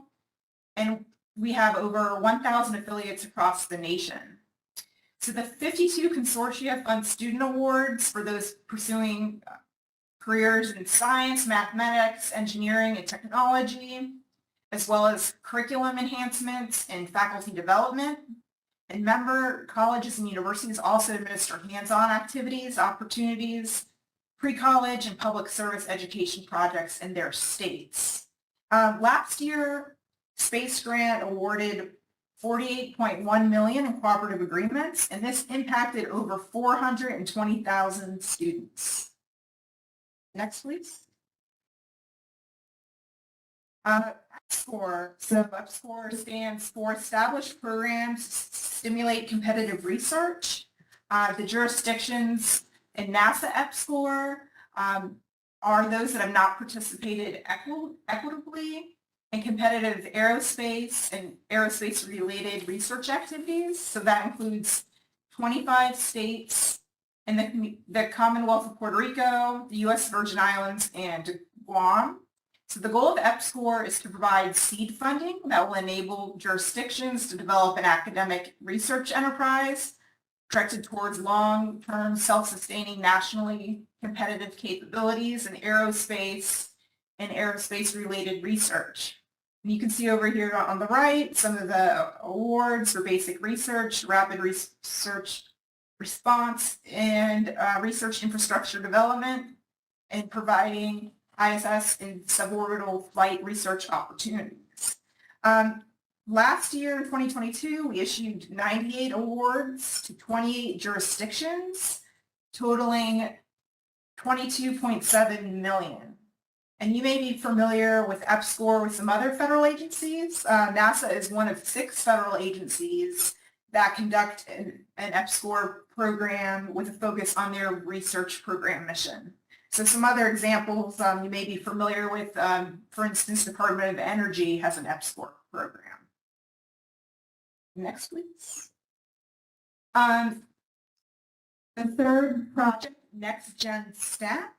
and we have over 1,000 affiliates across the nation. So the 52 consortia fund student awards for those pursuing careers in science, mathematics, engineering, and technology, as well as curriculum enhancements and faculty development. And member colleges and universities also administer hands-on activities, opportunities, pre-college and public service education projects in their states. Last year, Space Grant awarded $48.1 million in cooperative agreements, and this impacted over 420,000 students. Next, please. EPSCoR. So EPSCoR stands for Established Programs to Stimulate Competitive Research. The jurisdictions in NASA EPSCoR are those that have not participated equitably in competitive aerospace and aerospace-related research activities. So that includes 25 states in the Commonwealth of Puerto Rico, the U.S. Virgin Islands, and Guam. So the goal of EPSCoR is to provide seed funding that will enable jurisdictions to develop an academic research enterprise directed towards long-term self-sustaining nationally competitive capabilities in aerospace and aerospace-related research. And you can see over here on the right some of the awards for basic research, rapid research response, and research infrastructure development, and providing ISS and suborbital flight research opportunities. Last year, in 2022, we issued 98 awards to 28 jurisdictions, totaling $22.7 million. And you may be familiar with EPSCoR with some other federal agencies. NASA is one of 6 federal agencies that conduct an EPSCoR program with a focus on their research program mission. So some other examples you may be familiar with, for instance, Department of Energy has an EPSCoR program. Next, please. The third project, Next Gen STEM,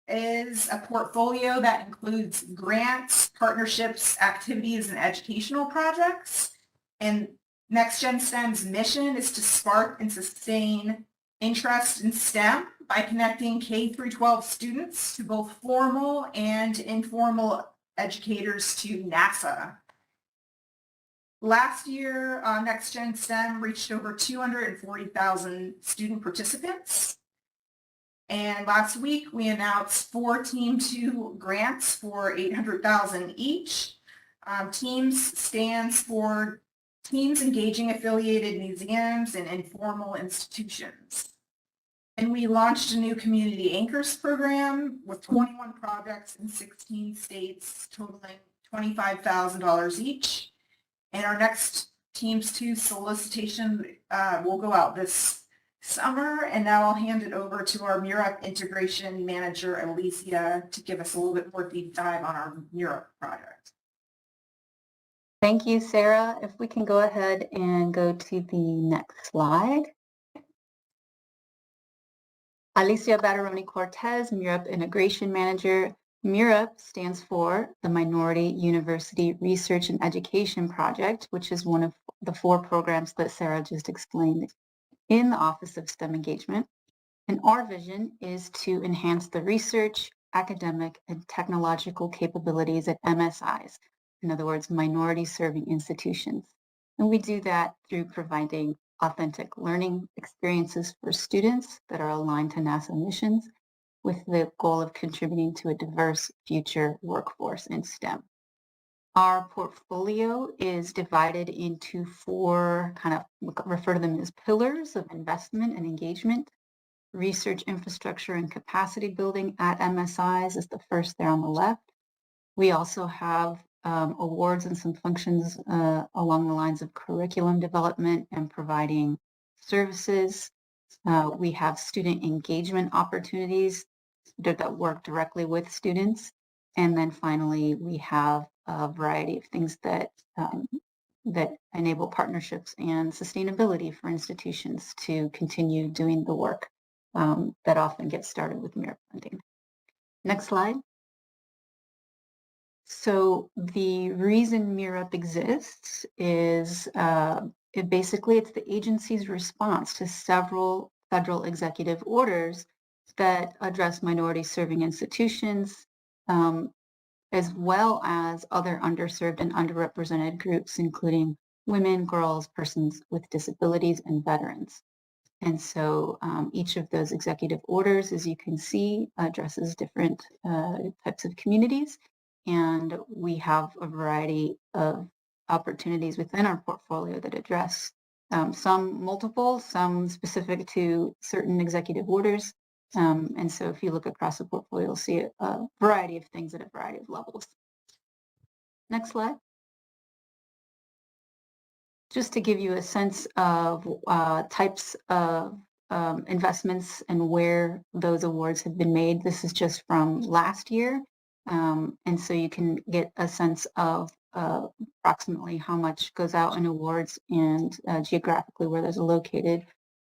is a portfolio that includes grants, partnerships, activities, and educational projects. And Next Gen STEM's mission is to spark and sustain interest in STEM by connecting K-12 students to both formal and informal educators to NASA. Last year, Next Gen STEM reached over 240,000 student participants. And last week, we announced 4 Team 2 grants for $800,000 each. TEAMS stands for Teams Engaging Affiliated Museums and Informal Institutions. And we launched a new Community Anchors program with 21 projects in 16 states, totaling $25,000 each. And our next Teams 2 solicitation will go out this summer. And now I'll hand it over to our MURAP integration manager, Alicia, to give us a little bit more deep dive on our MURAP project. Thank you, Sarah. If we can go ahead and go to the next slide. Alicia Batteroni Cortez, MURAP Integration Manager. MURAP stands for the Minority University Research and Education Project, which is one of the 4 programs that Sarah just explained in the Office of STEM Engagement. And our vision is to enhance the research, academic, and technological capabilities at MSIs, in other words, minority serving institutions. And we do that through providing authentic learning experiences for students that are aligned to NASA missions with the goal of contributing to a diverse future workforce in STEM. Our portfolio is divided into 4, kind of refer to them as pillars of investment and engagement. Research infrastructure and capacity building at MSIs is the first there on the left. We also have awards and some functions along the lines of curriculum development and providing services. We have student engagement opportunities that work directly with students. And then finally, we have a variety of things that enable partnerships and sustainability for institutions to continue doing the work that often gets started with MURAP funding. Next slide. So the reason MURAP exists is it's the agency's response to several federal executive orders that address minority serving institutions, as well as other underserved and underrepresented groups, including women, girls, persons with disabilities, and veterans. And so each of those executive orders, as you can see, addresses different types of communities. And we have a variety of opportunities within our portfolio that address some multiple, some specific to certain executive orders. And so if you look across the portfolio, you'll see a variety of things at a variety of levels. Next slide. Just to give you a sense of types of investments and where those awards have been made. This is just from last year. And so you can get a sense of approximately how much goes out in awards and geographically where those are located,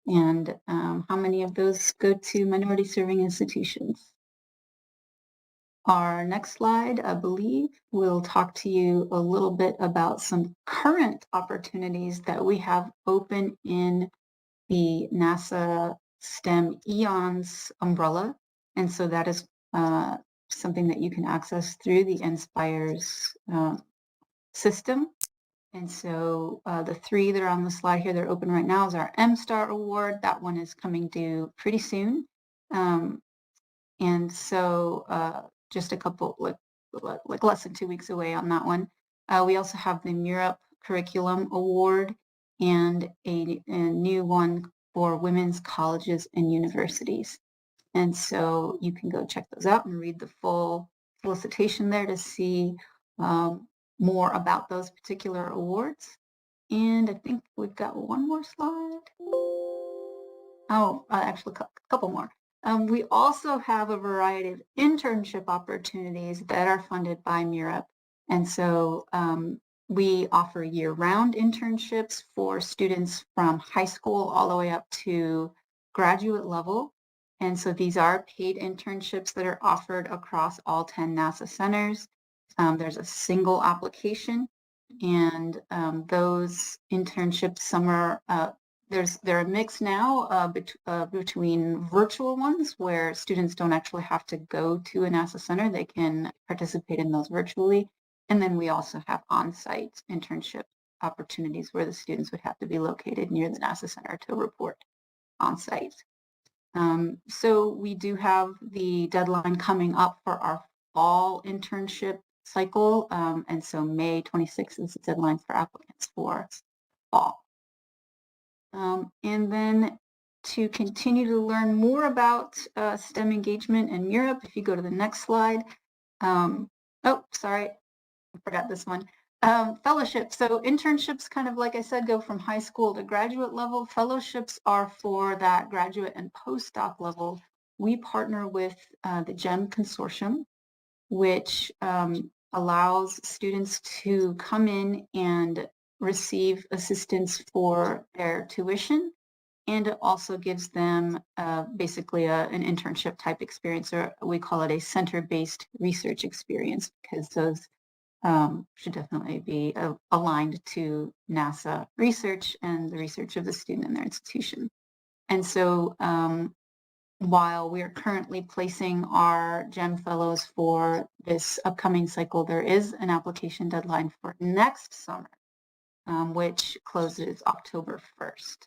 and how many of those go to minority serving institutions. Our next slide, I believe, will talk to you a little bit about some current opportunities that we have open in the NASA STEM EONS umbrella. And so that is something that you can access through the Inspires system. And so the 3 that are on the slide here, they're open right now, is our M-Star Award. That one is coming due pretty soon. And so just a couple, like less than 2 weeks away on that one. We also have the MURAP Curriculum Award and a new one for women's colleges and universities. And so you can go check those out and read the full solicitation there to see more about those particular awards. And I think we've got one more slide. Oh, actually a couple more. We also have a variety of internship opportunities that are funded by MURAP. And so we offer year-round internships for students from high school all the way up to graduate level. And so these are paid internships that are offered across all 10 NASA centers. There's a single application, and those internships, some are, they're a mix now between virtual ones where students don't actually have to go to a NASA center. They can participate in those virtually. And then we also have on-site internship opportunities where the students would have to be located near the NASA center to report on-site. So we do have the deadline coming up for our fall internship cycle. And so May 26th is the deadline for applicants for fall. And then to continue to learn more about STEM engagement and MURAP, if you go to the next slide. Oh, sorry. I forgot this one. Fellowships. So internships, kind of like I said, go from high school to graduate level. Fellowships are for that graduate and postdoc level. We partner with the GEM Consortium, which allows students to come in and receive assistance for their tuition. And it also gives them basically an internship type experience, or we call it a center-based research experience, because those should definitely be aligned to NASA research and the research of the student and their institution. And so while we are currently placing our GEM fellows for this upcoming cycle, there is an application deadline for next summer, which closes October 1st.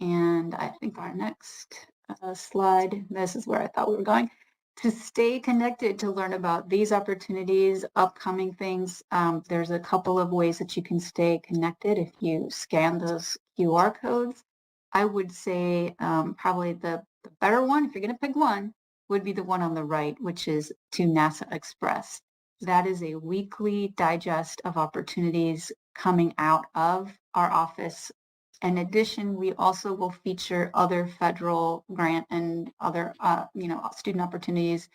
And I think our next slide, this is where I thought we were going. To stay connected, to learn about these opportunities, upcoming things, there's a couple of ways that you can stay connected if you scan those QR codes. I would say probably the better one, if you're going to pick one, would be the one on the right, which is to NASA Express. That is a weekly digest of opportunities coming out of our office. In addition, we also will feature other federal grant and other, student opportunities,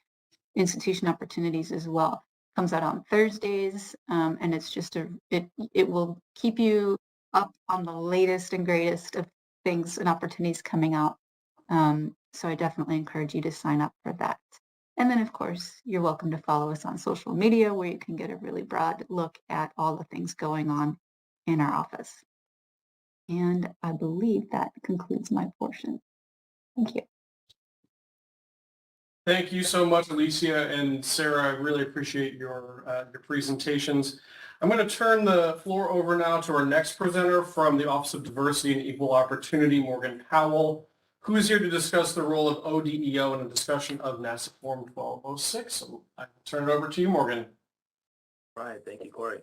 institution opportunities as well. Comes out on Thursdays, and it's just it will keep you up on the latest and greatest of things and opportunities coming out. So I definitely encourage you to sign up for that. And then, of course, you're welcome to follow us on social media, where you can get a really broad look at all the things going on in our office. And I believe that concludes my portion. Thank you. Thank you so much, Alicia and Sarah. I really appreciate your presentations. I'm going to turn the floor over now to our next presenter from the Office of Diversity and Equal Opportunity, Morgan Powell, who is here to discuss the role of ODEO in a discussion of NASA Form 1206. So I will turn it over to you, Morgan. Right, thank you, Corey.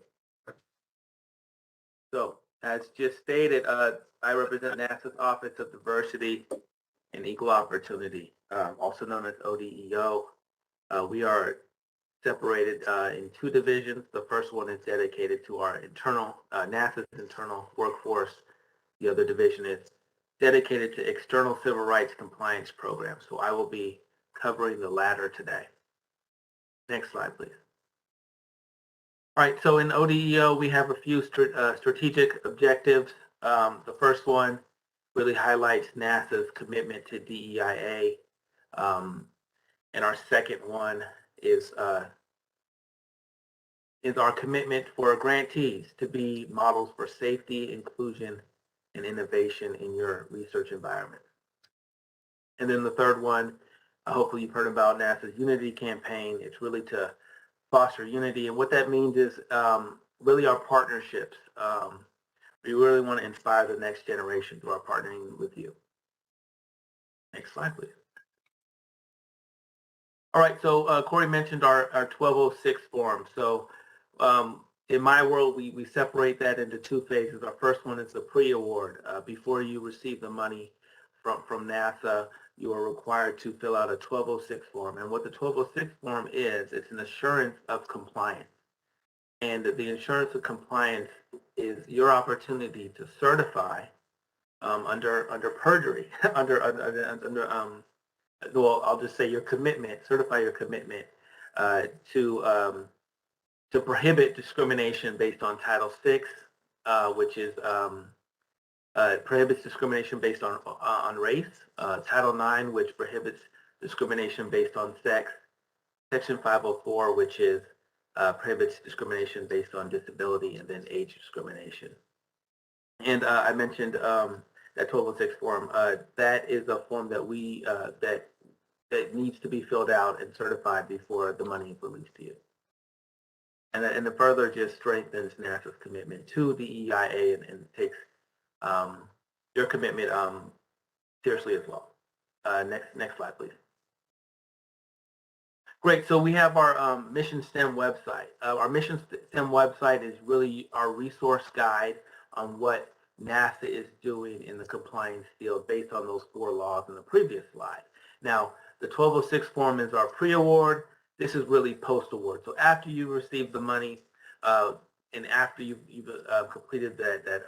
So, as just stated, I represent NASA's Office of Diversity and Equal Opportunity, also known as ODEO. We are separated in two divisions. The first one is dedicated to our internal, NASA's internal workforce. The other division is dedicated to external civil rights compliance programs. So I will be covering the latter today. Next slide, please. All right, so in ODEO, we have a few strategic objectives. The first one really highlights NASA's commitment to DEIA. And our second one is our commitment for grantees to be models for safety, inclusion, and innovation in your research environment. And then the third one, hopefully you've heard about NASA's Unity campaign. It's really to foster unity, and what that means is really our partnerships. We really want to inspire the next generation through our partnering with you. Next slide, please. All right, so Corey mentioned our 1206 form. So in my world, we separate that into two phases. Our first one is the pre-award. Before you receive the money from NASA, you are required to fill out a 1206 form. And what the 1206 form is, it's an assurance of compliance. And the assurance of compliance is your opportunity to certify under perjury, well, I'll just say your commitment, certify your commitment to prohibit discrimination based on Title VI, which is prohibits discrimination based on race, Title IX, which prohibits discrimination based on sex, Section 504, which is prohibits discrimination based on disability, and then age discrimination. And I mentioned that 1206 form. That is a form that we that needs to be filled out and certified before the money is released to you. And it further just strengthens NASA's commitment to the EIA and takes your commitment seriously as well. Next slide, please. Great. So we have our Mission STEM website. Our Mission STEM website is really our resource guide on what NASA is doing in the compliance field based on those 4 laws in the previous slide. Now, the 1206 form is our pre-award. This is really post-award. So after you receive the money and after you've completed that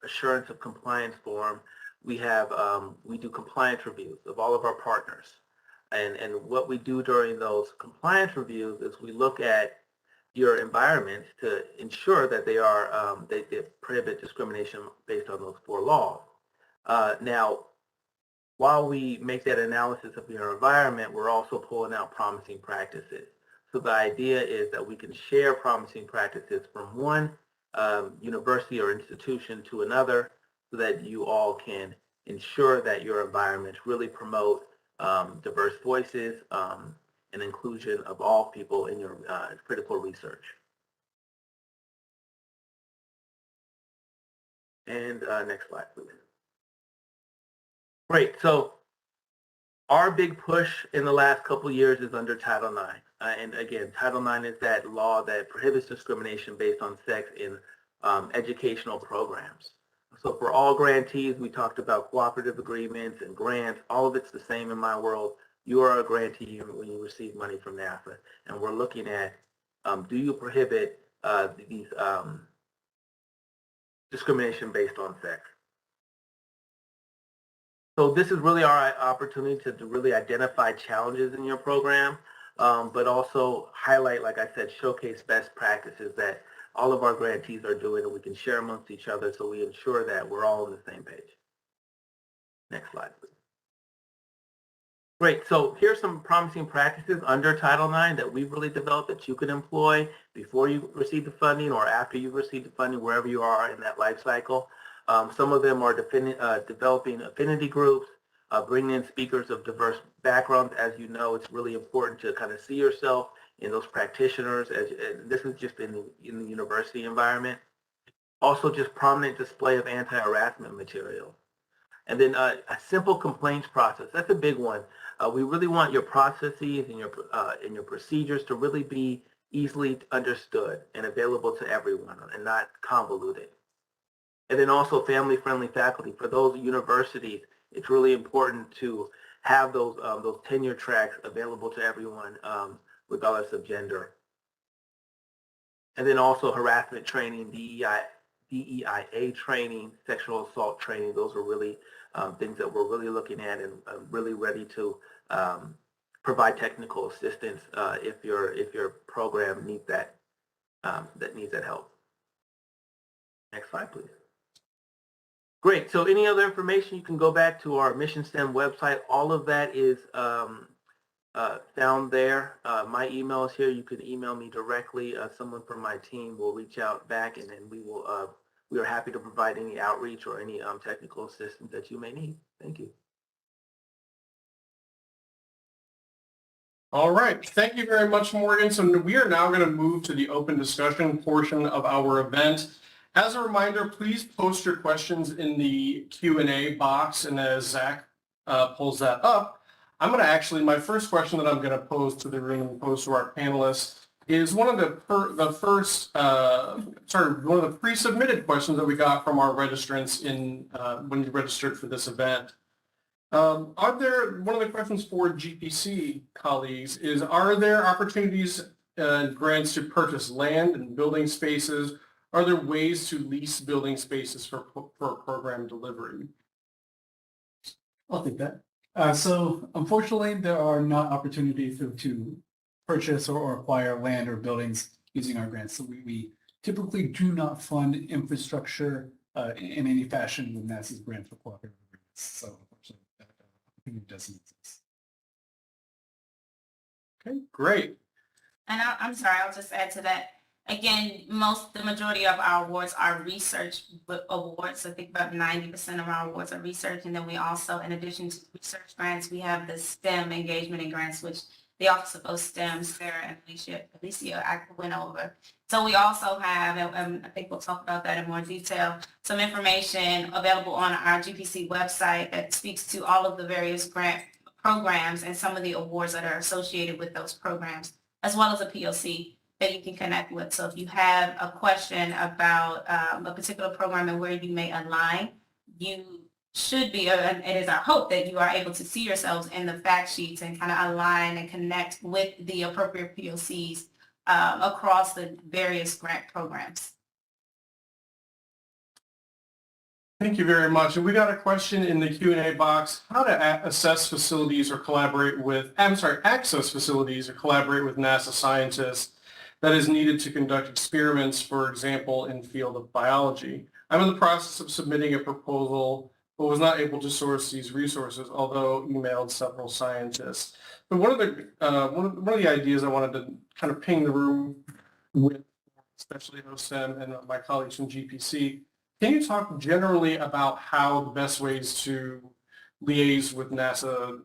assurance of compliance form, we do compliance reviews of all of our partners. And what we do during those compliance reviews is we look at your environment to ensure that they prohibit discrimination based on those 4 laws. Now, while we make that analysis of your environment, we're also pulling out promising practices. So the idea is that we can share promising practices from one university or institution to another so that you all can ensure that your environments really promote diverse voices and inclusion of all people in your critical research. And next slide, please. Great. So our big push in the last couple of years is under Title IX. And again, Title IX is that law that prohibits discrimination based on sex in educational programs. So for all grantees, we talked about cooperative agreements and grants. All of it's the same in my world. You are a grantee when you receive money from NASA. And we're looking at, do you prohibit these discrimination based on sex? So this is really our opportunity to really identify challenges in your program, but also highlight, like I said, showcase best practices that all of our grantees are doing and we can share amongst each other so we ensure that we're all on the same page. Next slide, please. Great, so here's some promising practices under Title IX that we've really developed that you can employ before you receive the funding or after you receive the funding, wherever you are in that life cycle. Some of them are developing affinity groups, bringing in speakers of diverse backgrounds. As you know, it's really important to kind of see yourself in those practitioners. This is just in the university environment. Also, just prominent display of anti-harassment material. And then a simple complaints process. That's a big one. We really want your processes and your procedures to really be easily understood and available to everyone and not convoluted. And then also family-friendly faculty. For those universities, it's really important to have those tenure tracks available to everyone, regardless of gender. And then also harassment training, DEIA training, sexual assault training. Those are really things that we're really looking at and really ready to provide technical assistance if your program needs that help. Next slide, please. Great. So any other information, you can go back to our Mission STEM website. All of that is down there. My email is here. You can email me directly. Someone from my team will reach out back, and then we are happy to provide any outreach or any technical assistance that you may need. Thank you. All right, thank you very much, Morgan. So we are now going to move to the open discussion portion of our event. As a reminder, please post your questions in the Q&A box, and as Zach pulls that up, I'm going to actually, my first question that I'm going to pose to the room and pose to our panelists is one of the pre-submitted questions that we got from our registrants when you registered for this event. One of the questions for GPC colleagues is, are there opportunities and grants to purchase land and building spaces? Are there ways to lease building spaces for program delivery? I'll take that. So unfortunately, there are not opportunities to purchase or acquire land or buildings using our grants. So we typically do not fund infrastructure in any fashion with NASA's grant for cooperative agreements. So unfortunately, that opportunity doesn't exist. Okay, great. And I'm sorry, I'll just add to that. Again, the majority of our awards are research awards. I think about 90% of our awards are research. And then we also, in addition to research grants, we have the STEM engagement and grants, which the Office of STEM, Sarah and Alicia went over. So we also have, and I think we'll talk about that in more detail, some information available on our GPC website that speaks to all of the various grant programs and some of the awards that are associated with those programs, as well as a POC that you can connect with. So if you have a question about a particular program and where you may align, you should be, and it is our hope that you are able to see yourselves in the fact sheets and kind of align and connect with the appropriate POCs across the various grant programs. Thank you very much. And we got a question in the Q&A box, how to assess facilities or access facilities or collaborate with NASA scientists that is needed to conduct experiments, for example, in field of biology. I'm in the process of submitting a proposal, but was not able to source these resources, although emailed several scientists. But one of the ideas I wanted to kind of ping the room with, especially OSTEM and my colleagues from GPC, can you talk generally about how the best ways to liaise with NASA,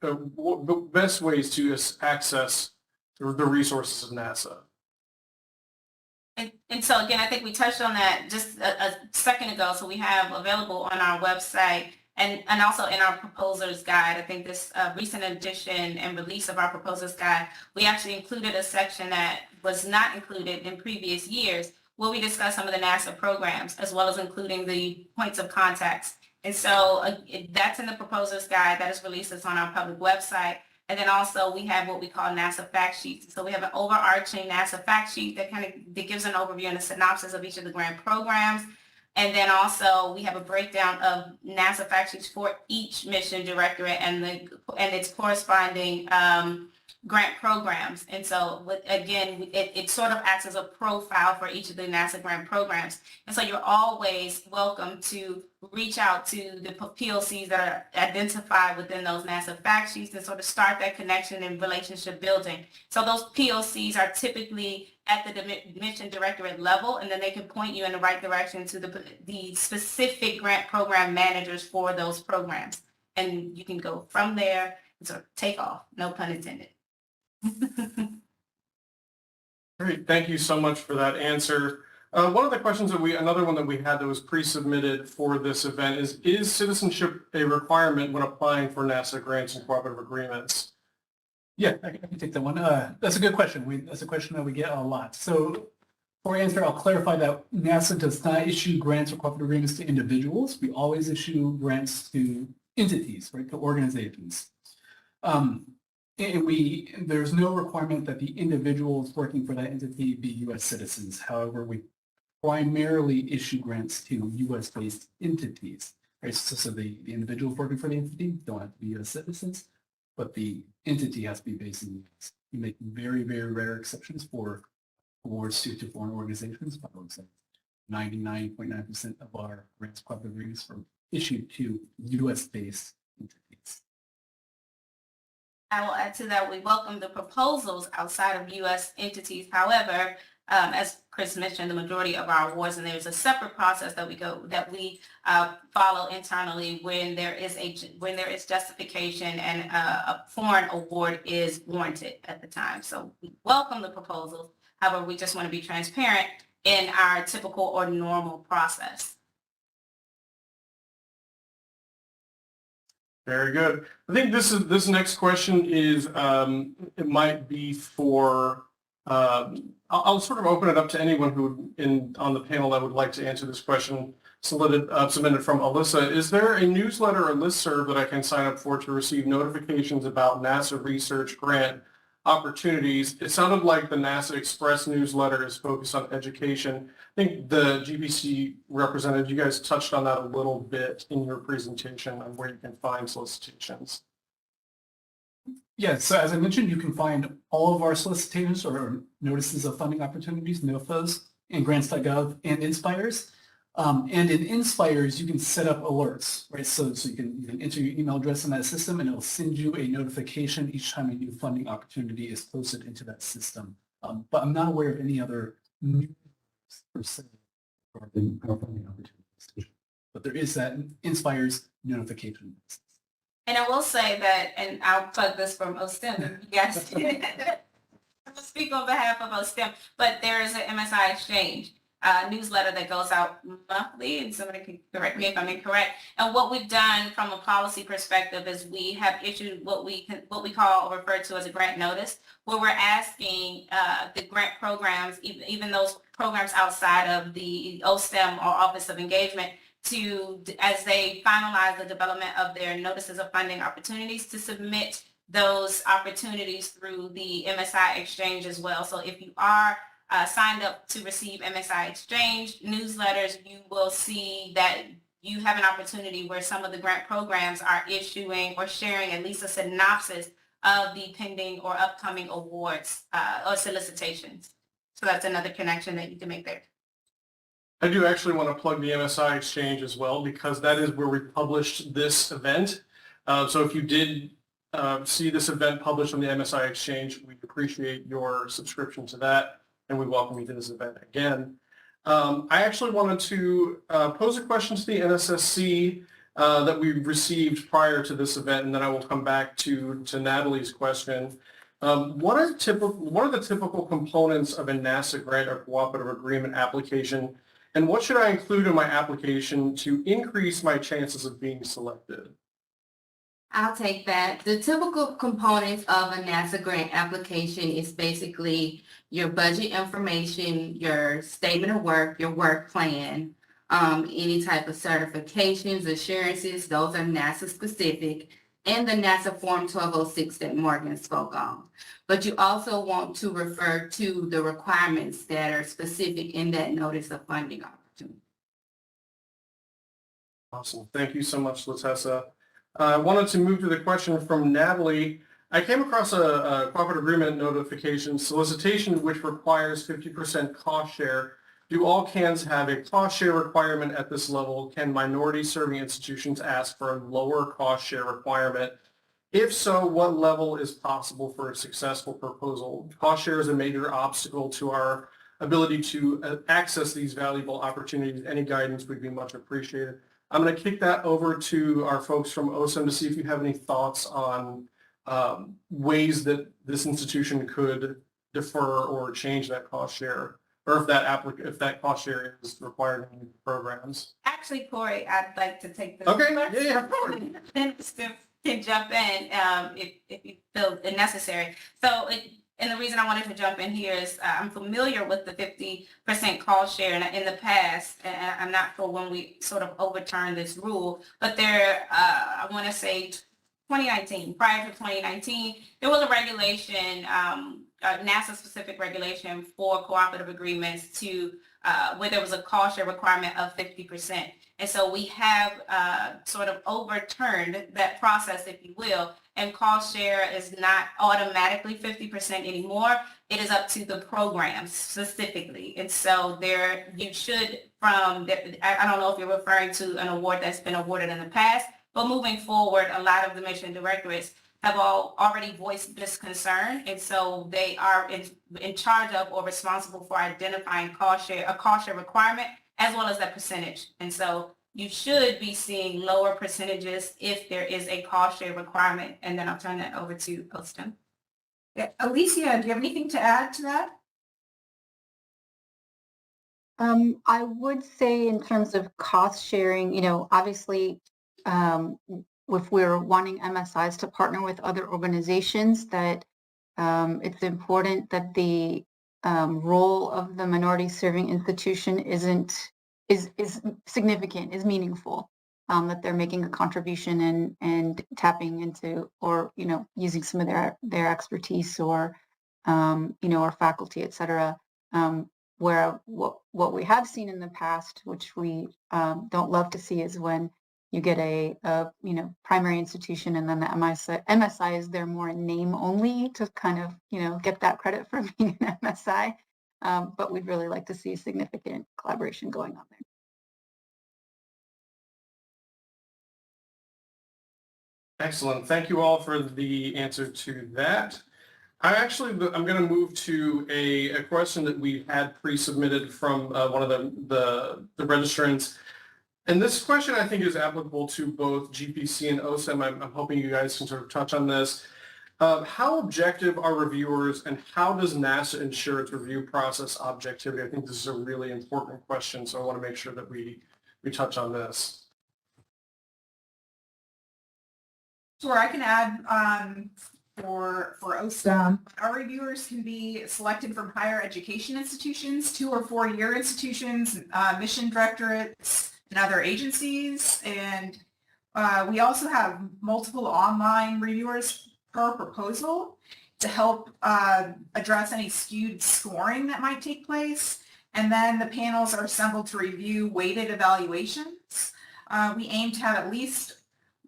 the best ways to access the resources of NASA? And so again, I think we touched on that just a second ago. So we have available on our website and also in our proposers guide. I think this recent edition and release of our proposers guide, we actually included a section that was not included in previous years where we discuss some of the NASA programs as well as including the points of contacts. And so that's in the proposers guide that is released. It's on our public website. And then also we have what we call NASA fact sheets. So we have an overarching NASA fact sheet that gives an overview and a synopsis of each of the grant programs. And then also we have a breakdown of NASA fact sheets for each mission directorate and its corresponding grant programs. And so again, it sort of acts as a profile for each of the NASA grant programs. And so you're always welcome to reach out to the POCs that are identified within those NASA fact sheets and sort of start that connection and relationship building. So those POCs are typically at the mission directorate level, and then they can point you in the right direction to the specific grant program managers for those programs. And you can go from there and sort of take off, no pun intended. Great, thank you so much for that answer. One of the questions another one that we had that was pre-submitted for this event is citizenship a requirement when applying for NASA grants and cooperative agreements? Yeah, I can take that one. That's a good question. That's a question that we get a lot. So for answer, I'll clarify that NASA does not issue grants or cooperative agreements to individuals. We always issue grants to entities, right, to organizations. And there's no requirement that the individuals working for that entity be U.S. citizens. However, we primarily issue grants to U.S.-based entities. Right? So the individuals working for the entity don't have to be U.S. citizens, but the entity has to be based in the U.S. We make very, very rare exceptions for awards to foreign organizations. But I would say 99.9% of our grants cooperative agreements are issued to U.S.-based entities. I will add to that, we welcome the proposals outside of U.S. entities. However, as Chris mentioned, the majority of our awards, and there's a separate process that we follow internally when there is justification and a foreign award is warranted at the time. So we welcome the proposals. However, we just want to be transparent in our typical or normal process. Very good. I think this next question is it might be for I'll sort of open it up to anyone who on the panel that would like to answer this question submitted from Alyssa. Is there a newsletter or listserv that I can sign up for to receive notifications about NASA research grant opportunities? It sounded like the NASA Express newsletter is focused on education. I think the GPC representative, you guys touched on that a little bit in your presentation on where you can find solicitations. Yeah, so as I mentioned, you can find all of our solicitations or notices of funding opportunities, NOFAs, in grants.gov and Inspires. And in Inspires, you can set up alerts, right? So you can enter your email address in that system and it'll send you a notification each time a new funding opportunity is posted into that system. But I'm not aware of any other news per se regarding our funding opportunities. But there is that Inspires notification. And I will say that, and I'll plug this from OSTEM, you guys I'll speak on behalf of OSTEM, but there is an MSI Exchange newsletter that goes out monthly, and somebody can correct me if I'm incorrect. And what we've done from a policy perspective is we have issued what we call or refer to as a grant notice, where we're asking the grant programs, even those programs outside of the OSTEM or Office of Engagement, as they finalize the development of their notices of funding opportunities, to submit those opportunities through the MSI Exchange as well. So if you are signed up to receive MSI Exchange newsletters, you will see that you have an opportunity where some of the grant programs are issuing or sharing at least a synopsis of the pending or upcoming awards or solicitations. So that's another connection that you can make there. I do actually want to plug the MSI Exchange as well, because that is where we published this event. So if you did see this event published on the MSI Exchange, we appreciate your subscription to that, and we welcome you to this event again. I actually wanted to pose a question to the NSSC that we received prior to this event, and then I will come back to Natalie's question. What are the typical components of a NASA grant or cooperative agreement application, and what should I include in my application to increase my chances of being selected? I'll take that. The typical components of a NASA grant application is basically your budget information, your statement of work, your work plan, any type of certifications, assurances, those are NASA specific, and the NASA Form 1206 that Morgan spoke on. But you also want to refer to the requirements that are specific in that notice of funding opportunity. Awesome. Thank you so much, Latessa. I wanted to move to the question from Natalie. I came across a cooperative agreement notification solicitation which requires 50% cost share. Do all CANs have a cost share requirement at this level? Can minority serving institutions ask for a lower cost share requirement? If so, what level is possible for a successful proposal? Cost share is a major obstacle to our ability to access these valuable opportunities. Any guidance would be much appreciated. I'm going to kick that over to our folks from OSEM to see if you have any thoughts on ways that this institution could defer or change that cost share, or if that cost share is required in programs. Actually, Corey, I'd like to take this. Okay, yeah, of course. Then Steph can jump in if you feel it necessary. So, and the reason I wanted to jump in here is I'm familiar with the 50% cost share in the past, and I'm not sure when we sort of overturned this rule, but there, I want to say 2019, prior to 2019, there was a regulation, NASA-specific regulation for cooperative agreements to where there was a cost share requirement of 50%. And so we have sort of overturned that process, if you will, and cost share is not automatically 50% anymore. It is up to the programs specifically. And so there, you should, I don't know if you're referring to an award that's been awarded in the past, but moving forward, a lot of the mission directorates have already voiced this concern. And so they are in charge of or responsible for identifying a cost share requirement, as well as that percentage. And so you should be seeing lower percentages if there is a cost share requirement. And then I'll turn that over to Poston. Yeah, Alicia, do you have anything to add to that? I would say in terms of cost sharing, obviously, if we're wanting MSIs to partner with other organizations, that it's important that the role of the minority serving institution is significant, is meaningful, that they're making a contribution and tapping into, or using some of their expertise or or faculty, et cetera. Where what we have seen in the past, which we don't love to see, is when you get a primary institution and then the MSI is there more in name only to kind of get that credit for being an MSI. But we'd really like to see significant collaboration going on there. Excellent. Thank you all for the answer to that. I'm going to move to a question that we had pre-submitted from one of the registrants. And this question, I think, is applicable to both GPC and OSEM. I'm hoping you guys can sort of touch on this. How objective are reviewers, and how does NASA ensure its review process objectivity? I think this is a really important question, so I want to make sure that we touch on this. Sure, I can add for OSEM. Our reviewers can be selected from higher education institutions, 2 or 4 year institutions, mission directorates, and other agencies. And we also have multiple online reviewers per proposal to help address any skewed scoring that might take place. And then the panels are assembled to review weighted evaluations. We aim to have at least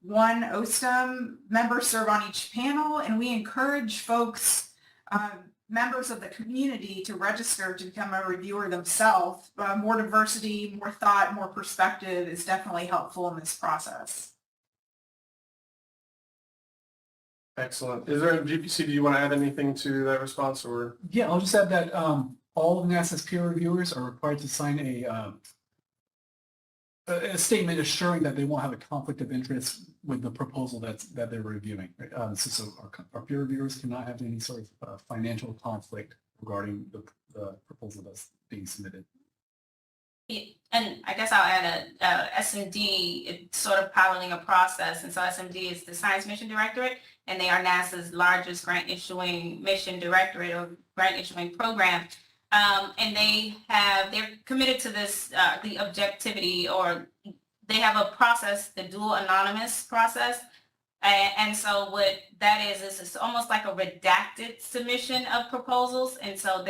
one OSTEM member serve on each panel, and we encourage folks, members of the community, to register to become a reviewer themselves. More diversity, more thought, more perspective is definitely helpful in this process. Excellent. Is there, GPC, do you want to add anything to that response, or? Yeah, I'll just add that all of NASA's peer reviewers are required to sign a statement assuring that they won't have a conflict of interest with the proposal that they're reviewing. Right? So our peer reviewers cannot have any sort of financial conflict regarding the proposal that's being submitted. And I guess I'll add SMD, it's sort of piloting a process. And so SMD is the Science Mission Directorate, and they are NASA's largest grant issuing mission directorate or grant issuing program. And they're committed to this, the objectivity, or they have a process, the dual anonymous process. And so what that is it's almost like a redacted submission of proposals. And so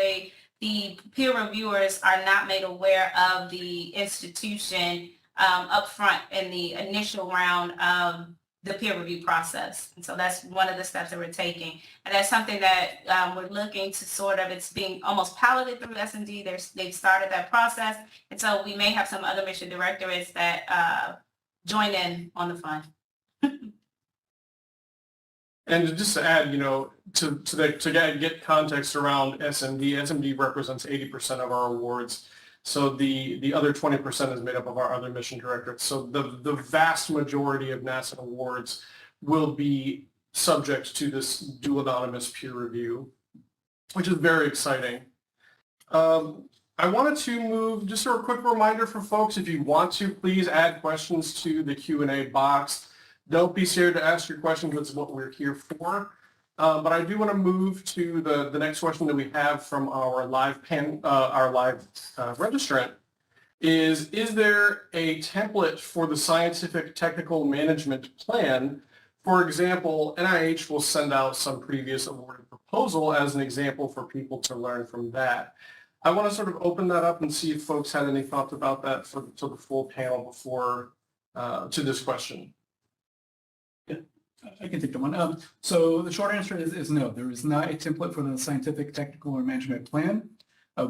the peer reviewers are not made aware of the institution up front in the initial round of the peer review process. And so that's one of the steps that we're taking. And that's something that we're looking to sort of, it's being almost piloted through S&D. They've started that process. And so we may have some other mission directorates that join in on the fund. And just to add, to get context around SMD represents 80% of our awards. So the other 20% is made up of our other mission directorates. So the vast majority of NASA awards will be subject to this dual anonymous peer review, which is very exciting. I wanted to move, just a quick reminder for folks, if you want to, please add questions to the Q&A box. Don't be scared to ask your questions. That's what we're here for. But I do want to move to the next question that we have from our live registrant. Is there a template for the scientific technical management plan? For example, NIH will send out some previous awarded proposal as an example for people to learn from that. I want to sort of open that up and see if folks had any thoughts about that to the full panel before to this question. I can take that one. So the short answer is no. There is not a template for the scientific, technical, or management plan.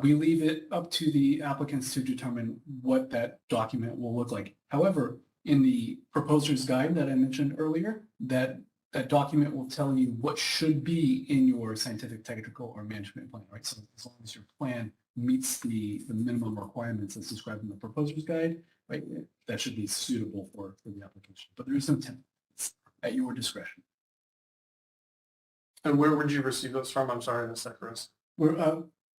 We leave it up to the applicants to determine what that document will look like. However, in the proposer's guide that I mentioned earlier, that document will tell you what should be in your scientific, technical, or management plan, right? So as long as your plan meets the minimum requirements as described in the proposer's guide, right, that should be suitable for the application. But there is no template. At your discretion. And where would you receive those from? I'm sorry, I missed that, Chris.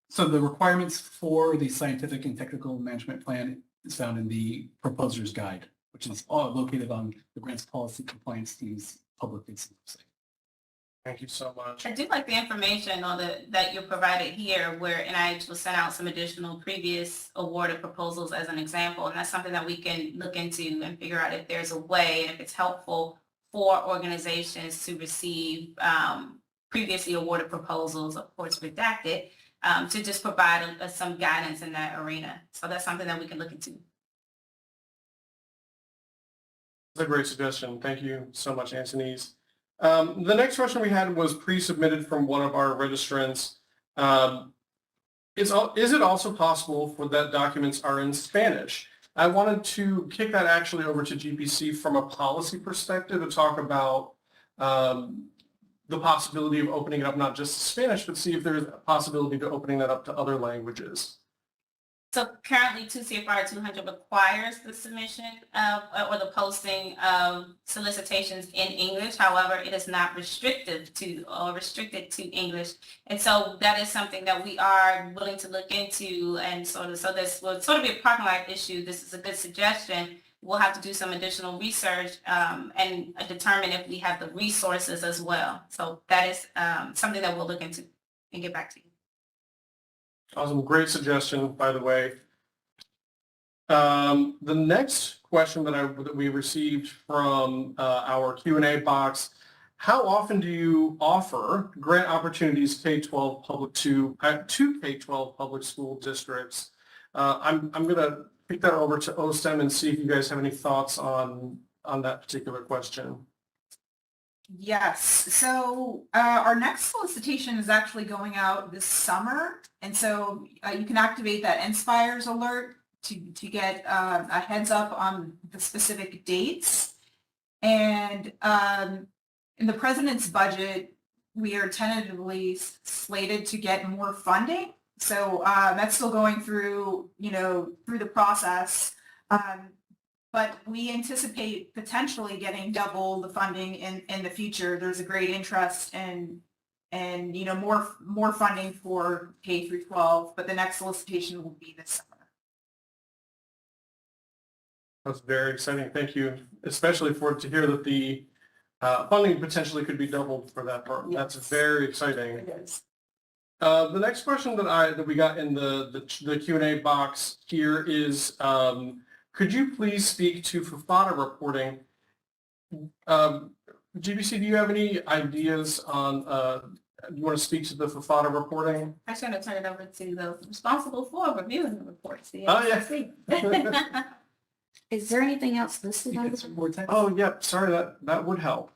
So the requirements for the scientific and technical management plan is found in the proposer's guide, which is located on the Grants Policy Compliance Team's public-facing website. Thank you so much. I do like the information on that you provided here, where NIH will send out some additional previous awarded proposals as an example. And that's something that we can look into and figure out if there's a way, and if it's helpful for organizations to receive previously awarded proposals, of course redacted, to just provide some guidance in that arena. So that's something that we can look into. That's a great suggestion. Thank you so much, Anthony's. The next question we had was pre-submitted from one of our registrants. Is it also possible for that documents are in Spanish? I wanted to kick that actually over to GPC from a policy perspective to talk about the possibility of opening it up not just to Spanish, but see if there's a possibility to opening that up to other languages. So currently 2 CFR 200 requires the submission of, or the posting of solicitations in English. However, it is not restricted to English. And so that is something that we are willing to look into, and so this will sort of be a parking lot issue. This is a good suggestion. We'll have to do some additional research and determine if we have the resources as well. So that is something that we'll look into and get back to you. Awesome. Great suggestion, by the way. The next question that we received from our Q&A box, how often do you offer grant opportunities K-12 public to K-12 public school districts? I'm going to pick that over to OSTEM and see if you guys have any thoughts on that particular question. Yes, so our next solicitation is actually going out this summer. And so you can activate that Inspires alert to get a heads up on the specific dates. And in the president's budget, we are tentatively slated to get more funding. So that's still going through, through the process. But we anticipate potentially getting double the funding in the future. There's a great interest in more funding for K through 12, but the next solicitation will be this summer. That's very exciting. Thank you, especially to hear that the funding potentially could be doubled for that part. Yes. That's very exciting. It is. The next question that we got in the Q&A box here is, could you please speak to FAFATA reporting? GBC, do you have any ideas on, you want to speak to the FAFATA reporting? I'm going to turn it over to those responsible for reviewing the reports. Oh, yeah. Is there anything else listed on this? Oh, yeah, sorry, that would help.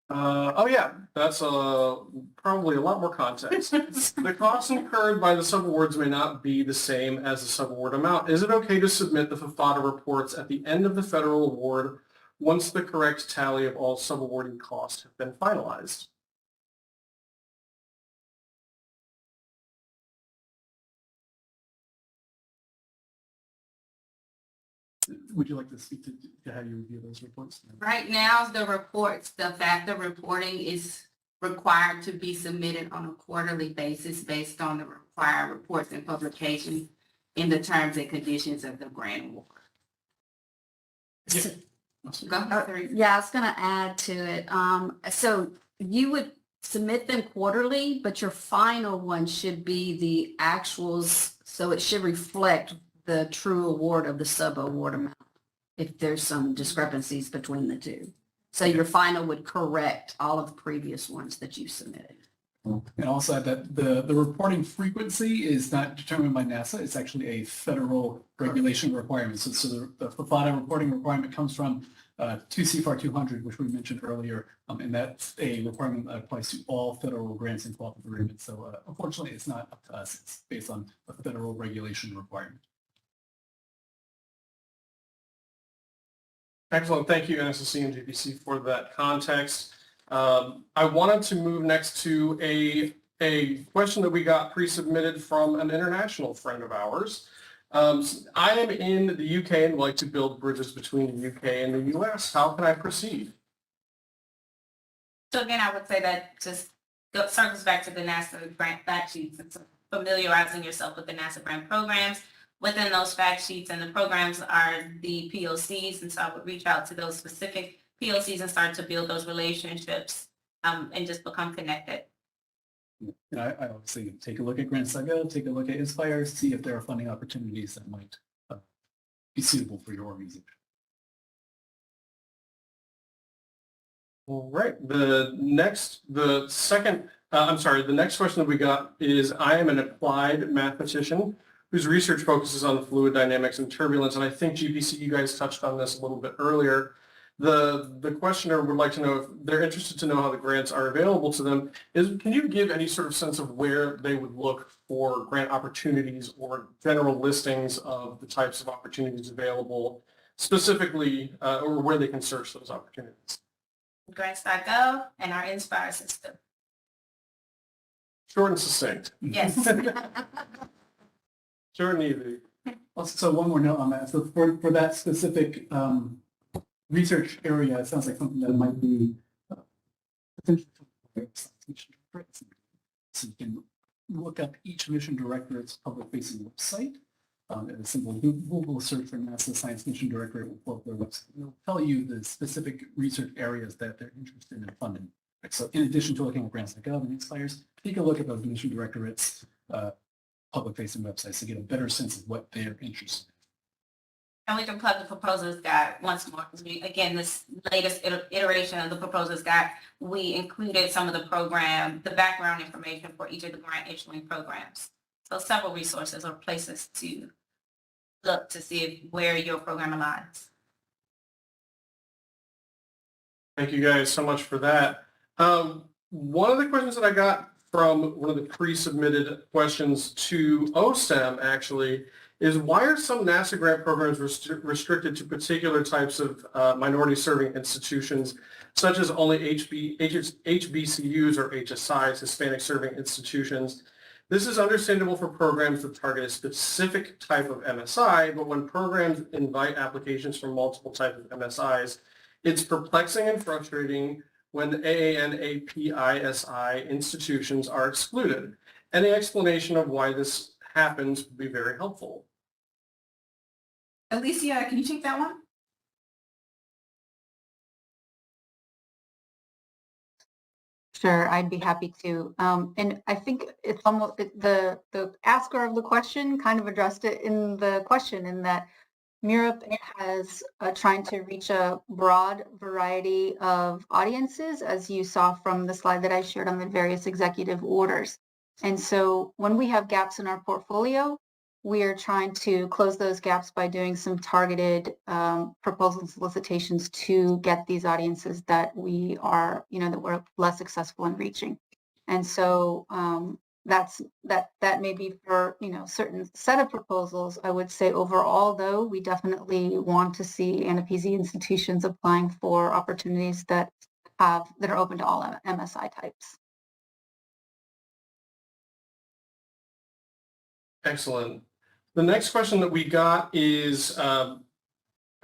Oh, yeah, that's probably a lot more context. The costs incurred by the subawards may not be the same as the subaward amount. Is it okay to submit the FAFATA reports at the end of the federal award once the correct tally of all subawarding costs have been finalized? Would you like to speak to how you review those reports? Right now, the FAFTA reporting is required to be submitted on a quarterly basis based on the required reports and publications in the terms and conditions of the grant award. Go ahead. Yeah, I was going to add to it. So you would submit them quarterly, but your final one should be the actuals. So it should reflect the true award of the sub-award amount if there's some discrepancies between the two. So your final would correct all of the previous ones that you submitted. And also add that the reporting frequency is not determined by NASA. It's actually a federal regulation requirement. So the FAFATA reporting requirement comes from 2 CFR 200, which we mentioned earlier, and that's a requirement that applies to all federal grants and cooperative agreements. So unfortunately, it's not up to us. It's based on a federal regulation requirement. Excellent. Thank you, NSSC and GBC, for that context. I wanted to move next to a question that we got pre-submitted from an international friend of ours. I am in the UK and would like to build bridges between the UK and the US. How can I proceed? So again, I would say that just circles back to the NASA grant fact sheets and familiarizing yourself with the NASA grant programs. Within those fact sheets and the programs are the POCs, and so I would reach out to those specific POCs and start to build those relationships and just become connected. And I obviously take a look at grants.gov, take a look at Inspire, see if there are funding opportunities that might be suitable for your organization. All right. The next question that we got is, I am an applied mathematician whose research focuses on fluid dynamics and turbulence. And I think GPC, you guys touched on this a little bit earlier. The questioner would like to know if they're interested to know how the grants are available to them. Can you give any sort of sense of where they would look for grant opportunities or general listings of the types of opportunities available, specifically, or where they can search those opportunities? Grants.gov and our Inspire system. Short and succinct. Yes. Short and easy. Also, one more note on that. So for that specific research area, it sounds like something that might be potentially. So you can look up each mission directorate's public-facing website. And a simple Google search for NASA Science Mission Directorate will pull up their website. It'll tell you the specific research areas that they're interested in funding. So in addition to looking at grants.gov and Inspires, take a look at those mission directorates' public-facing websites to get a better sense of what they're interested And we can plug the proposals guide once more, because again, this latest iteration of the proposals guide, we included some of the background information for each of the grant issuing programs. So several resources or places to look to see where your program aligns. Thank you guys so much for that. One of the questions that I got from one of the pre-submitted questions to OSTEM actually is, why are some NASA grant programs restricted to particular types of minority serving institutions, such as only HBCUs or HSIs, Hispanic serving institutions? This is understandable for programs that target a specific type of MSI, but when programs invite applications from multiple types of MSIs, it's perplexing and frustrating when AANAPISI institutions are excluded. Any explanation of why this happens would be very helpful. Alicia, can you take that one? Sure, I'd be happy to. And I think it's almost the asker of the question kind of addressed it in the question, in that MURAP has trying to reach a broad variety of audiences, as you saw from the slide that I shared on the various executive orders. And so when we have gaps in our portfolio, we are trying to close those gaps by doing some targeted proposal and solicitations to get these audiences that we are, that we're less successful in reaching. And so that may be for, certain set of proposals. I would say overall, though, we definitely want to see NPZ institutions applying for opportunities that are open to all MSI types. Excellent. The next question that we got is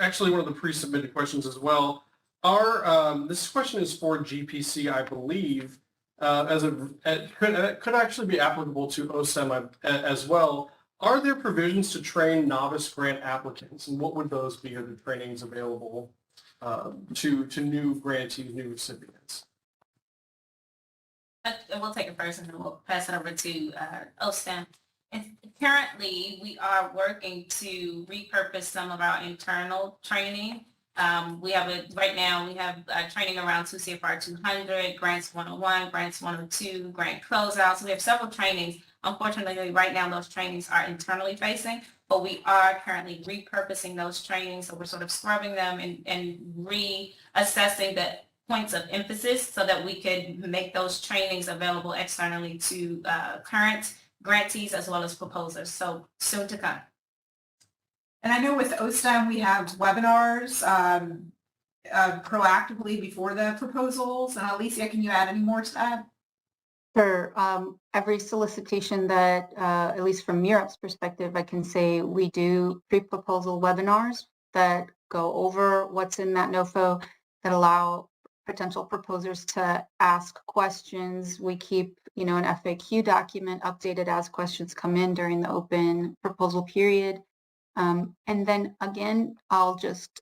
actually one of the pre-submitted questions as well. This question is for GPC, I believe, it could actually be applicable to OSTEM as well. Are there provisions to train novice grant applicants, and what would those be? Are the trainings available to new grantees, new recipients? We'll take it first and then we'll pass it over to OSTEM. And currently, we are working to repurpose some of our internal training. Right now we have training around 2 CFR 200, Grants 101, Grants 102, Grant Closeouts. We have several trainings. Unfortunately, right now those trainings are internally facing, but we are currently repurposing those trainings. So we're sort of scrubbing them and reassessing the points of emphasis so that we could make those trainings available externally to current grantees as well as proposers. So soon to come. And I know with OSTEM, we have webinars proactively before the proposals. And Alicia, can you add any more to that? Sure. Every solicitation that, at least from Europe's perspective, I can say we do pre-proposal webinars that go over what's in that NOFO, that allow potential proposers to ask questions. We keep, an FAQ document updated as questions come in during the open proposal period. And then again, I'll just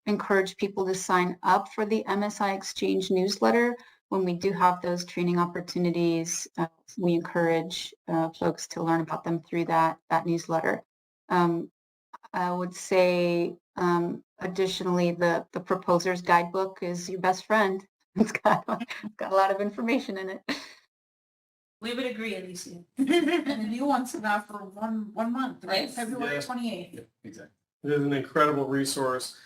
encourage people to sign up for the MSI Exchange newsletter. When we do have those training opportunities, we encourage folks to learn about them through that newsletter. I would say, additionally, the proposer's guidebook is your best friend. It's got a lot of information in it. We would agree, Alicia. And the new one's about for one month, right? Yes. February Yes. 28th. Yeah, exactly. It is an incredible resource.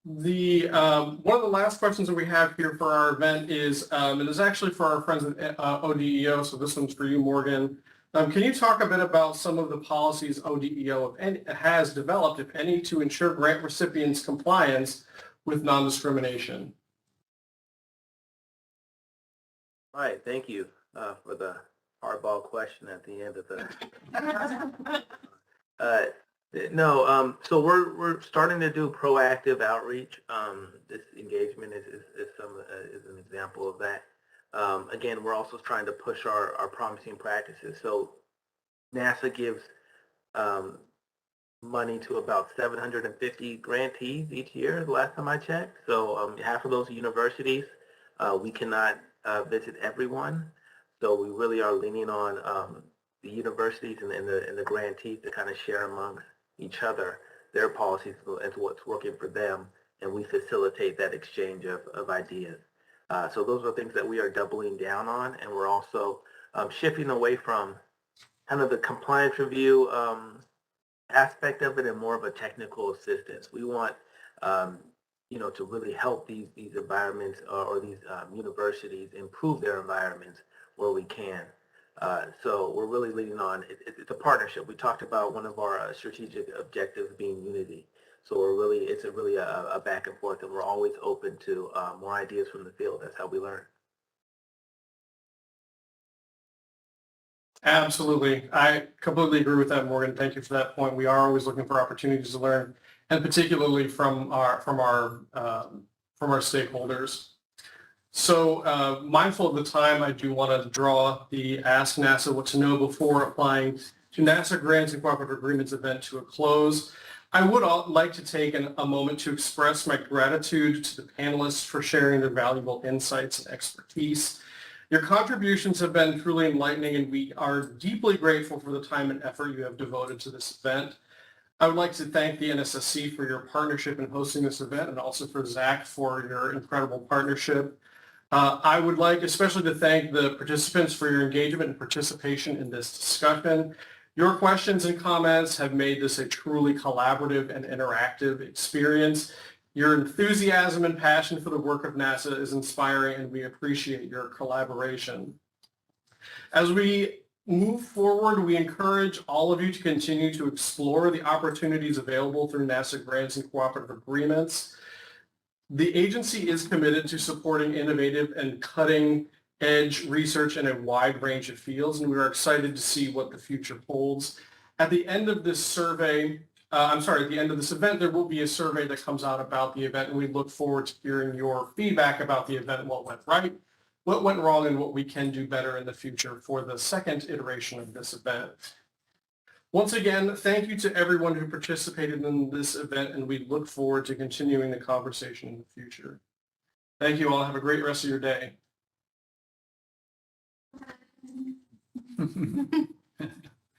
The one of the last questions that we have here for our event is, it is actually for our friends at ODEO, so this one's for you, Morgan. Can you talk a bit about some of the policies ODEO has developed, if any, to ensure grant recipients' compliance with non-discrimination? All right, thank you for the hardball question at the end of the. So we're starting to do proactive outreach. This engagement is an example of that. Again, we're also trying to push our promising practices. So NASA gives money to about 750 grantees each year, the last time I checked. So half of those are universities. We cannot visit everyone. So we really are leaning on the universities and the grantees to kind of share amongst each other. their policies and what's working for them, and we facilitate that exchange of ideas. So those are things that we are doubling down on, and we're also shifting away from kind of the compliance review aspect of it and more of a technical assistance. We want, to really help these environments or these universities improve their environments where we can. So we're really leaning on, it's a partnership. We talked about one of our strategic objectives being unity. So it's really a back and forth, and we're always open to more ideas from the field. That's how we learn. Absolutely. I completely agree with that, Morgan. Thank you for that point. We are always looking for opportunities to learn, and particularly from our stakeholders. So mindful of the time, I do want to draw the Ask NASA What to Know Before Applying to NASA Grants and Cooperative Agreements event to a close. I would like to take a moment to express my gratitude to the panelists for sharing their valuable insights and expertise. Your contributions have been truly enlightening, and we are deeply grateful for the time and effort you have devoted to this event. I would like to thank the NSSC for your partnership in hosting this event, and also for Zach for your incredible partnership. I would like especially to thank the participants for your engagement and participation in this discussion. Your questions and comments have made this a truly collaborative and interactive experience. Your enthusiasm and passion for the work of NASA is inspiring, and we appreciate your collaboration. As we move forward, we encourage all of you to continue to explore the opportunities available through NASA grants and cooperative agreements. The agency is committed to supporting innovative and cutting-edge research in a wide range of fields, and we are excited to see what the future holds. At the end of this at the end of this event, there will be a survey that comes out about the event, and we look forward to hearing your feedback about the event, what went right, what went wrong, and what we can do better in the future for the second iteration of this event. Once again, thank you to everyone who participated in this event, and we look forward to continuing the conversation in the future. Thank you all. Have a great rest of your day.